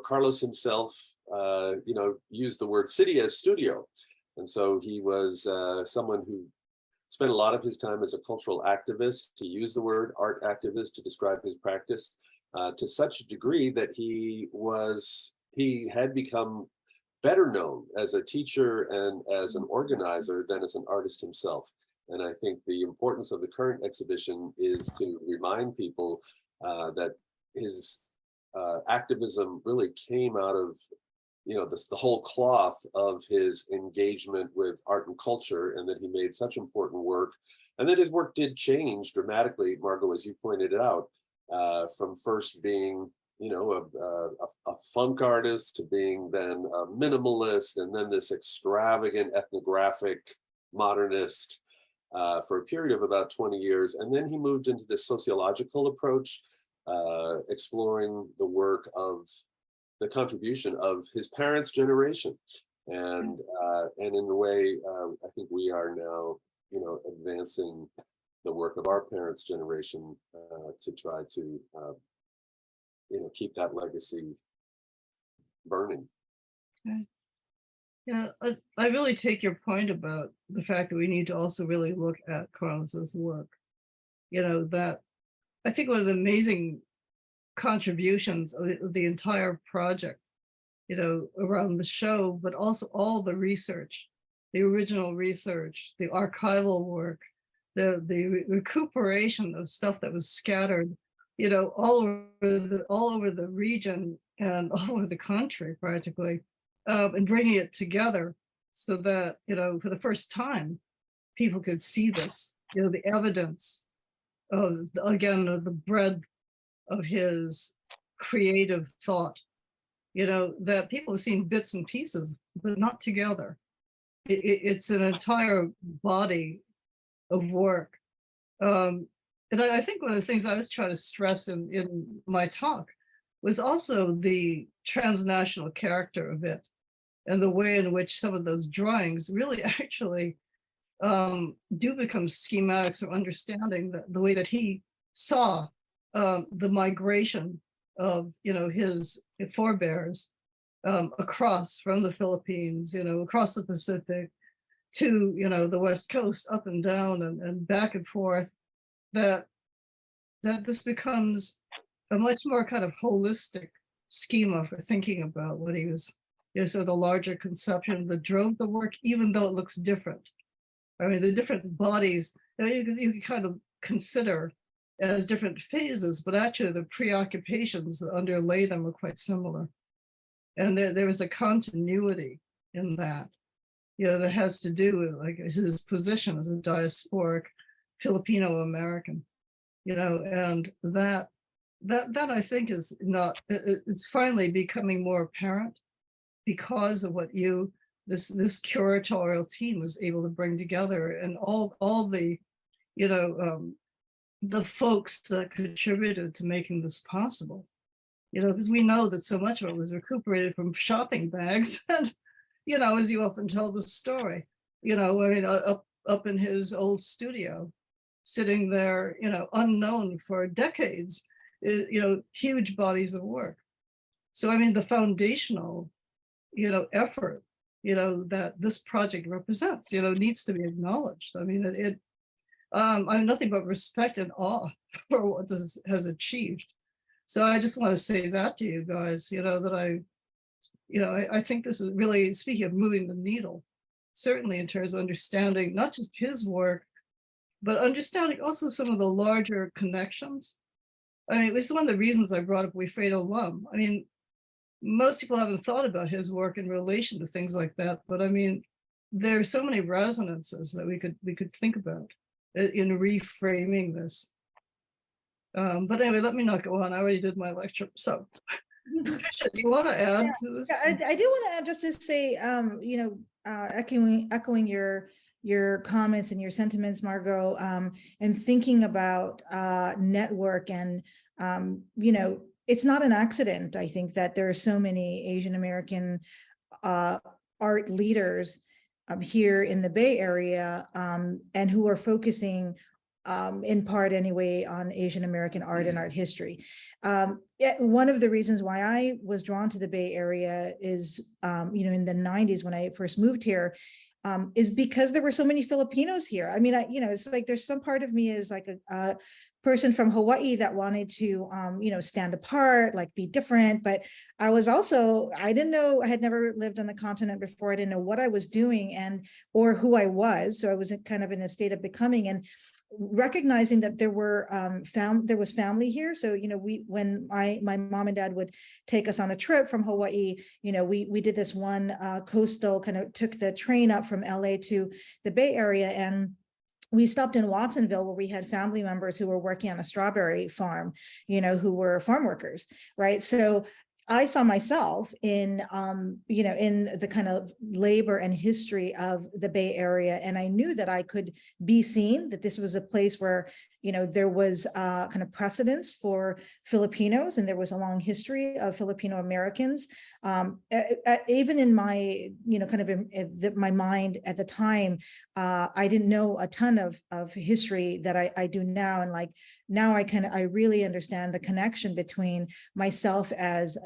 S5: Carlos himself, used the word city as studio. And so he was someone who spent a lot of his time as a cultural activist. He used the word art activist to describe his practice to such a degree that he had become better known as a teacher and as an organizer than as an artist himself. And I think the importance of the current exhibition is to remind people that his activism really came out of, the whole cloth of his engagement with art and culture, and that he made such important work, and that his work did change dramatically, Margo, as you pointed out, from first being, a funk artist to being then a minimalist, and then this extravagant ethnographic modernist. For a period of about 20 years. And then he moved into this sociological approach, exploring the work of the contribution of his parents' generation. And in a way, I think we are now advancing the work of our parents' generation to try to, keep that legacy burning.
S3: Okay. Yeah, I really take your point about the fact that we need to also really look at Carlos's work. That I think one of the amazing contributions of the entire project, around the show, but also all the research, the original research, the archival work, the recuperation of stuff that was scattered, all over the region and all over the country practically, and bringing it together so that, for the first time, people could see this, the evidence of, again, of the breadth of his creative thought, that people have seen bits and pieces, but not together. It's an entire body of work. And I think one of the things I was trying to stress in my talk was also the transnational character of it, and the way in which some of those drawings really actually do become schematics of understanding the way that he saw the migration of his forebears across from the Philippines, across the Pacific to the West Coast, up and down and back and forth, that this becomes a much more kind of holistic schema for thinking about what he was, so the larger conception that drove the work, even though it looks different. I mean, the different bodies, you can kind of consider as different phases, but actually the preoccupations that underlay them are quite similar. And there was a continuity in that, that has to do with like his position as a diasporic Filipino American, and that I think is not, it's finally becoming more apparent because of what this curatorial team was able to bring together, and all the, the folks that contributed to making this possible, because we know that so much of it was recuperated from shopping bags and, as you often tell the story, I mean, up in his old studio, sitting there, unknown for decades, huge bodies of work. So, I mean, the foundational, effort, that this project represents, needs to be acknowledged. I mean, I have nothing but respect and awe for what this has achieved. So I just want to say that to you guys, that I think this is really, speaking of moving the needle, certainly in terms of understanding not just his work, but understanding also some of the larger connections. I mean, this is one of the reasons I brought up Wilfredo Lum. I mean, most people haven't thought about his work in relation to things like that, but I mean, there are so many resonances that we could think about in reframing this. But anyway, let me not go on. I already did my lecture. So do you want to add to this?
S2: I do want to add just to say, echoing your comments and your sentiments, Margo, and thinking about network and, it's not an accident, I think, that there are so many Asian American art leaders here in the Bay Area, and who are focusing in part anyway on Asian American art and art history. One of the reasons why I was drawn to the Bay Area is, in the 90s when I first moved here, is because there were so many Filipinos here. I mean, it's like there's some part of me is like a person from Hawaii that wanted to, stand apart, like be different. But I didn't know, I had never lived on the continent before. I didn't know what I was doing or who I was. So I was kind of in a state of becoming, and recognizing that there was family here. So, when my mom and dad would take us on a trip from Hawaii, we did this one coastal, kind of took the train up from LA to the Bay Area, and we stopped in Watsonville where we had family members who were working on a strawberry farm, who were farm workers, right? So I saw myself in, in the kind of labor and history of the Bay Area. And I knew that I could be seen, that this was a place where, there was kind of precedence for Filipinos, and there was a long history of Filipino Americans. Even in my, kind of my mind at the time, I didn't know a ton of history that I do now. And like now I really understand the connection between myself as,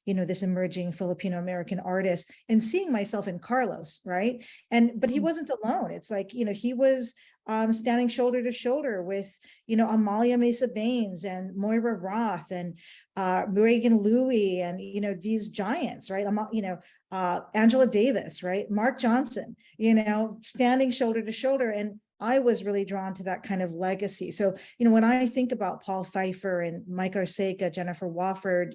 S2: this emerging Filipino American artist and seeing myself in Carlos, right? But he wasn't alone. It's like, he was standing shoulder to shoulder with, Amalia Mesa Baines and Moira Roth and Reagan Louie and, these giants, right? Angela Davis, right? Mark Johnson, standing shoulder to shoulder. And I was really drawn to that kind of legacy. So, when I think about Paul Pfeiffer and Mike Arcega, Jennifer Wofford,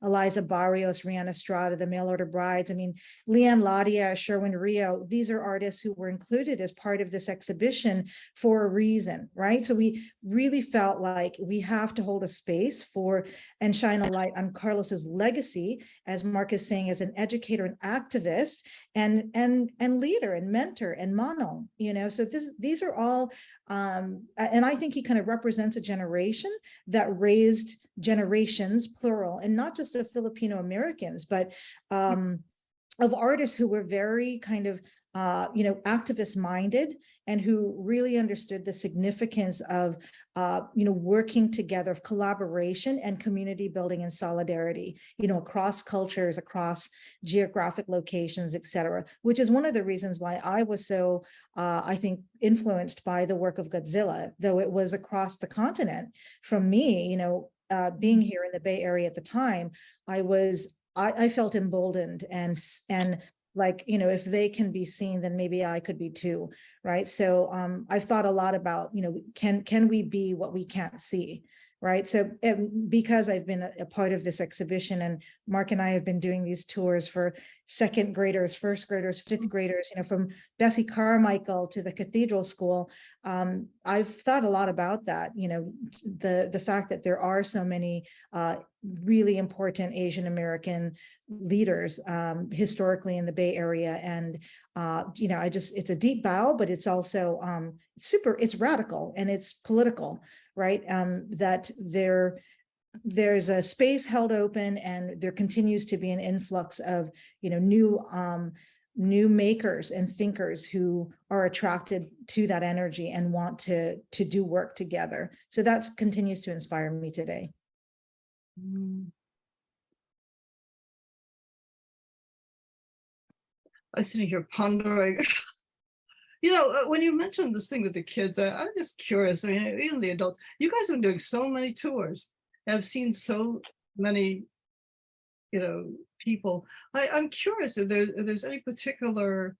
S2: Eliza Barrios, Rihanna Estrada, the Mail Order Brides, Leanne Ladia, Sherwin Rio, these are artists who were included as part of this exhibition for a reason, right? So we really felt like we have to hold a space for and shine a light on Carlos's legacy, as Mark is saying, as an educator and activist and leader and mentor and mono, so these are all, and I think he kind of represents a generation that raised generations, plural, and not just of Filipino Americans, but of artists who were very kind of, activist minded and who really understood the significance of, working together, of collaboration and community building and solidarity, across cultures, across geographic locations, et cetera, which is one of the reasons why I was so, I think, influenced by the work of GODZILLA, though it was across the continent. From me, being here in the Bay Area at the time, I felt emboldened and like, if they can be seen, then maybe I could be too, right? So I've thought a lot about, can we be what we can't see, right? So because I've been a part of this exhibition, and Mark and I have been doing these tours for second graders, first graders, fifth graders, from Bessie Carmichael to the Cathedral School, I've thought a lot about that, the fact that there are so many really important Asian American leaders historically in the Bay Area. And, it's a deep bow, but it's also it's radical and it's political, right? That there's a space held open, and there continues to be an influx of, new makers and thinkers who are attracted to that energy and want to do work together. So that continues to inspire me today.
S3: I was sitting here pondering. When you mentioned this thing with the kids, I'm just curious. Even the adults, you guys have been doing so many tours. I've seen so many, people. I'm curious if there's any particular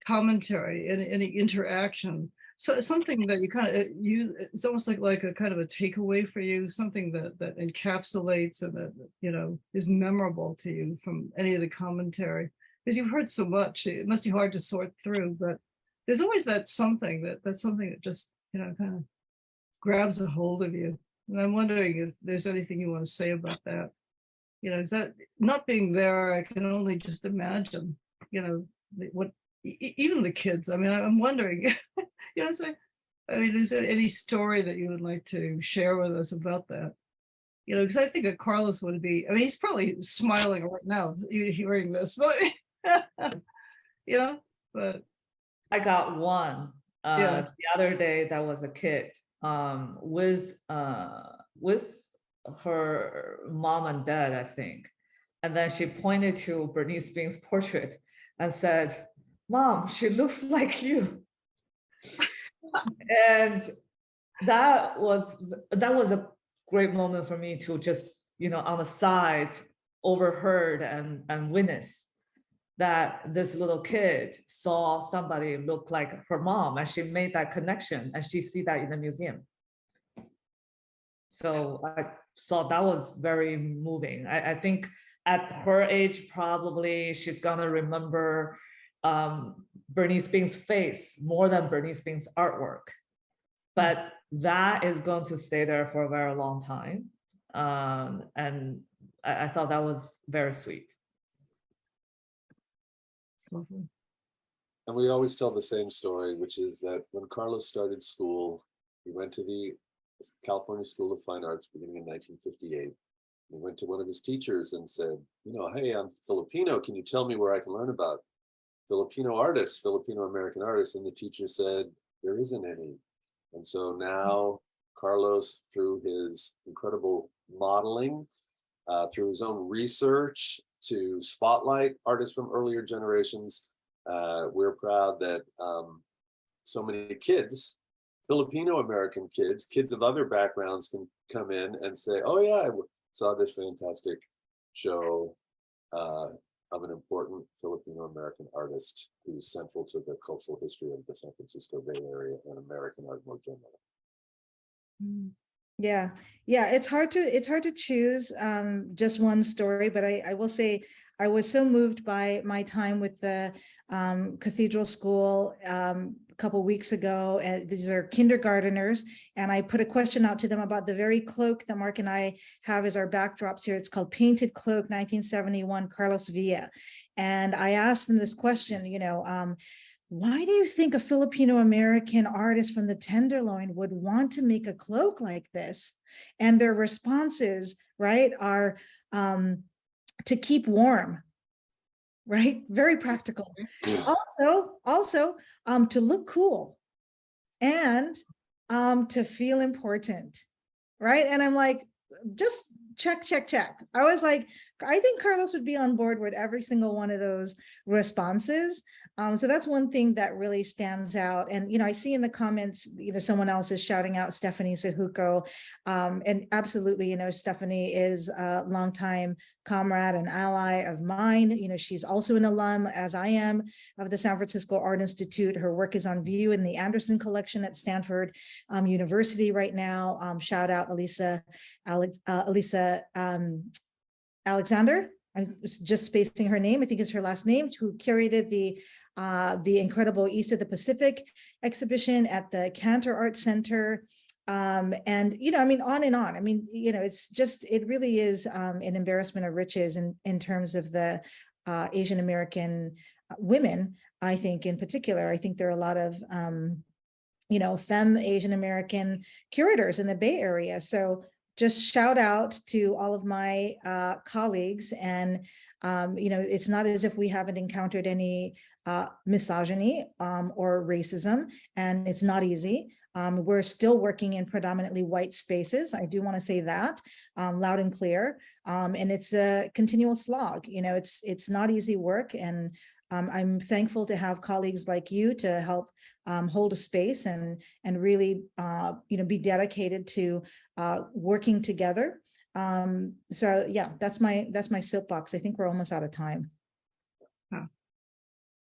S3: commentary, any interaction. So something that you kind of it's almost like a kind of a takeaway for you, something that encapsulates and that is memorable to you from any of the commentary, because you've heard so much. It must be hard to sort through, but there's always that's something that just kind of grabs a hold of you. And I'm wondering if there's anything you want to say about that. Is that not being there? I can only just imagine. What even the kids. I'm wondering. Is there any story that you would like to share with us about that? Because I think that Carlos would be, he's probably smiling right now hearing this, but, but.
S4: I got one
S3: Yeah.
S4: the other day. That was a kid with her mom and dad, I think. And then she pointed to Bernice Bing's portrait and said, "Mom, she looks like you." And that was a great moment for me to just, on the side, overheard and witness that this little kid saw somebody look like her mom, and she made that connection, and she see that in the museum. So I thought that was very moving. I think at her age, probably she's gonna remember Bernice Bing's face more than Bernice Bing's artwork. But that is going to stay there for a very long time. And I thought that was very sweet.
S3: It's lovely.
S5: And we always tell the same story, which is that when Carlos started school, he went to the California School of Fine Arts beginning in 1958. He went to one of his teachers and said, hey, I'm Filipino. Can you tell me where I can learn about Filipino artists, Filipino American artists? And the teacher said, there isn't any. And so now Carlos, through his incredible modeling, through his own research to spotlight artists from earlier generations, we're proud that so many kids, Filipino American kids, kids of other backgrounds can come in and say, oh yeah, I saw this fantastic show of an important Filipino American artist who's central to the cultural history of the San Francisco Bay Area and American art more generally.
S2: Yeah, it's hard to choose just one story, but I will say I was so moved by my time with the Cathedral School a couple weeks ago. These are kindergarteners, and I put a question out to them about the very cloak that Mark and I have as our backdrops here. It's called Painted Cloak 1971, Carlos Villa. And I asked them this question, why do you think a Filipino American artist from the Tenderloin would want to make a cloak like this? And their responses, right, are to keep warm, right? Very practical. Also, to look cool and to feel important, right? And I'm like, just check. I was like, I think Carlos would be on board with every single one of those responses. So that's one thing that really stands out. And, I see in the comments, someone else is shouting out Stephanie Sahuko. And absolutely, Stephanie is a longtime comrade and ally of mine. She's also an alum, as I am, of the San Francisco Art Institute. Her work is on view in the Anderson collection at Stanford University right now. Shout out Elisa Alexander. I'm just spacing her name. I think is her last name, who curated the incredible East of the Pacific exhibition at the Cantor Art Center. And, on and on. It really is an embarrassment of riches in terms of the Asian American women, I think in particular. I think there are a lot of, femme Asian American curators in the Bay Area. So just shout out to all of my colleagues. And, it's not as if we haven't encountered any misogyny or racism, and it's not easy. We're still working in predominantly white spaces. I do want to say that loud and clear. And it's a continual slog. It's not easy work. And I'm thankful to have colleagues like you to help hold a space and really, be dedicated to working together. So yeah, that's my soapbox. I think we're almost out of time.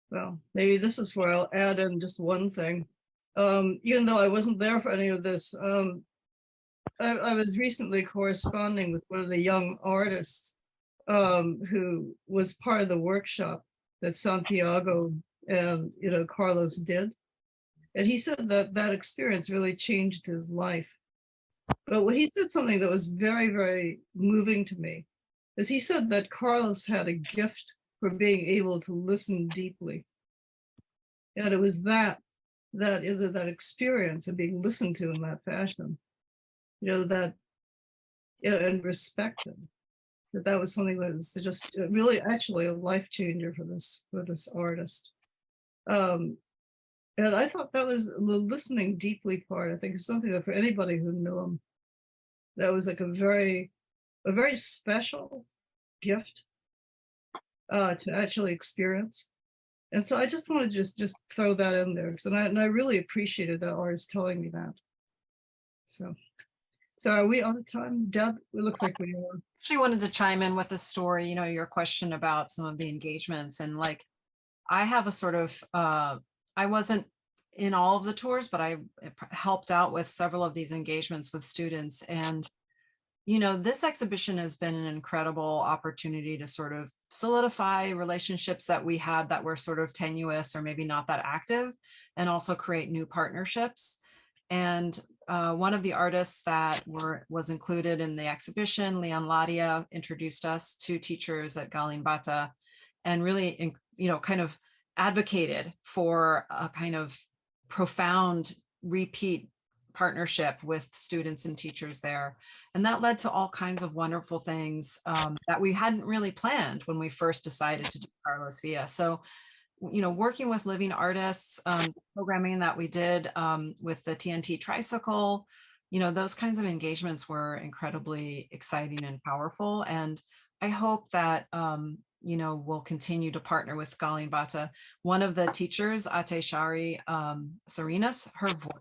S3: Well, maybe this is where I'll add in just one thing. Even though I wasn't there for any of this, I was recently corresponding with one of the young artists who was part of the workshop that Santiago and Carlos did. And he said that experience really changed his life. But he said something that was very, very moving to me, is he said that Carlos had a gift for being able to listen deeply. And it was that experience of being listened to in that fashion, and respected. That was something that was just really actually a life changer for this artist. And I thought that was the listening deeply part. I think is something that for anybody who knew him, that was like a very special gift to actually experience. And so I just want to just throw that in there, and I really appreciated that artist telling me that. So are we out of time, Deb? It looks like we are.
S1: Actually wanted to chime in with a story, your question about some of the engagements, and I have a sort of, I wasn't in all of the tours, but I helped out with several of these engagements with students. And, this exhibition has been an incredible opportunity to sort of solidify relationships that we had that were sort of tenuous or maybe not that active, and also create new partnerships. And one of the artists that was included in the exhibition, Leon Ladia, introduced us to teachers at Galing Bata, and really, kind of advocated for a kind of profound repeat partnership with students and teachers there. And that led to all kinds of wonderful things that we hadn't really planned when we first decided to do Carlos Villa. So, working with living artists, programming that we did with the TNT tricycle, those kinds of engagements were incredibly exciting and powerful. And I hope that, we'll continue to partner with Galing Bata. One of the teachers, Ate Shari Sarinas,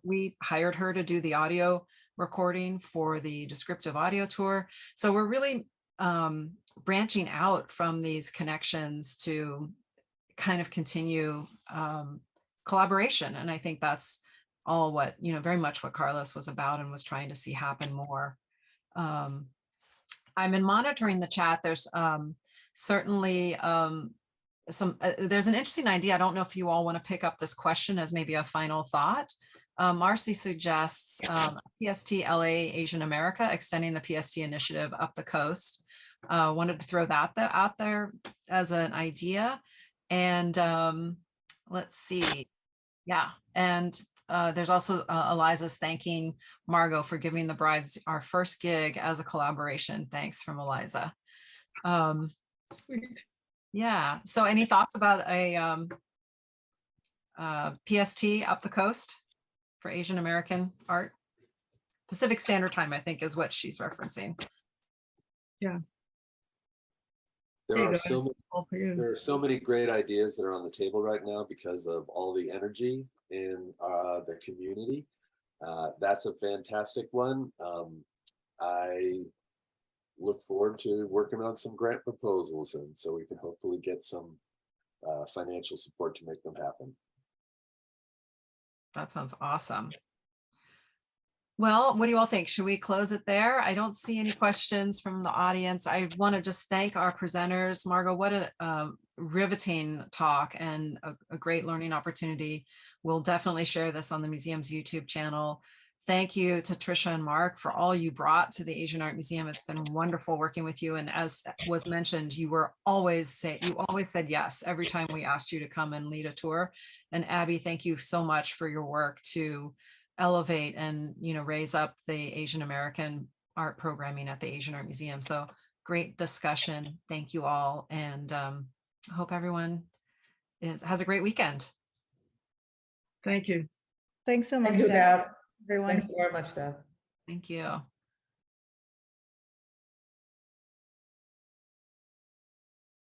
S1: we hired her to do the audio recording for the descriptive audio tour. So we're really branching out from these connections to kind of continue collaboration. And I think that's all what, very much what Carlos was about and was trying to see happen more. I'm in monitoring the chat. There's certainly there's an interesting idea. I don't know if you all want to pick up this question as maybe a final thought. Marcy suggests PST LA Asian America, extending the PST initiative up the coast. Wanted to throw that out there as an idea. And let's see. Yeah. And there's also Eliza's thanking Margo for giving the brides our first gig as a collaboration. Thanks from Eliza.
S3: Sweet.
S1: Yeah. So any thoughts about a PST up the coast for Asian American art? Pacific Standard Time, I think, is what she's referencing.
S3: Yeah.
S5: There are so many great ideas that are on the table right now because of all the energy in the community. That's a fantastic one. I look forward to working on some grant proposals, and so we can hopefully get some financial support to make them happen.
S1: That sounds awesome. Well, what do you all think? Should we close it there? I don't see any questions from the audience. I want to just thank our presenters. Margo, what a riveting talk and a great learning opportunity. We'll definitely share this on the museum's YouTube channel. Thank you to Trisha and Mark for all you brought to the Asian Art Museum. It's been wonderful working with you. And as was mentioned, you always said yes every time we asked you to come and lead a tour. And Abby, thank you so much for your work to elevate and raise up the Asian American art programming at the Asian Art Museum. So great discussion. Thank you all, and I hope everyone has a great weekend.
S3: Thank you.
S2: Thanks so much,
S4: Thank you, Deb.
S2: everyone.
S4: Thank you very much, Deb.
S1: Thank you.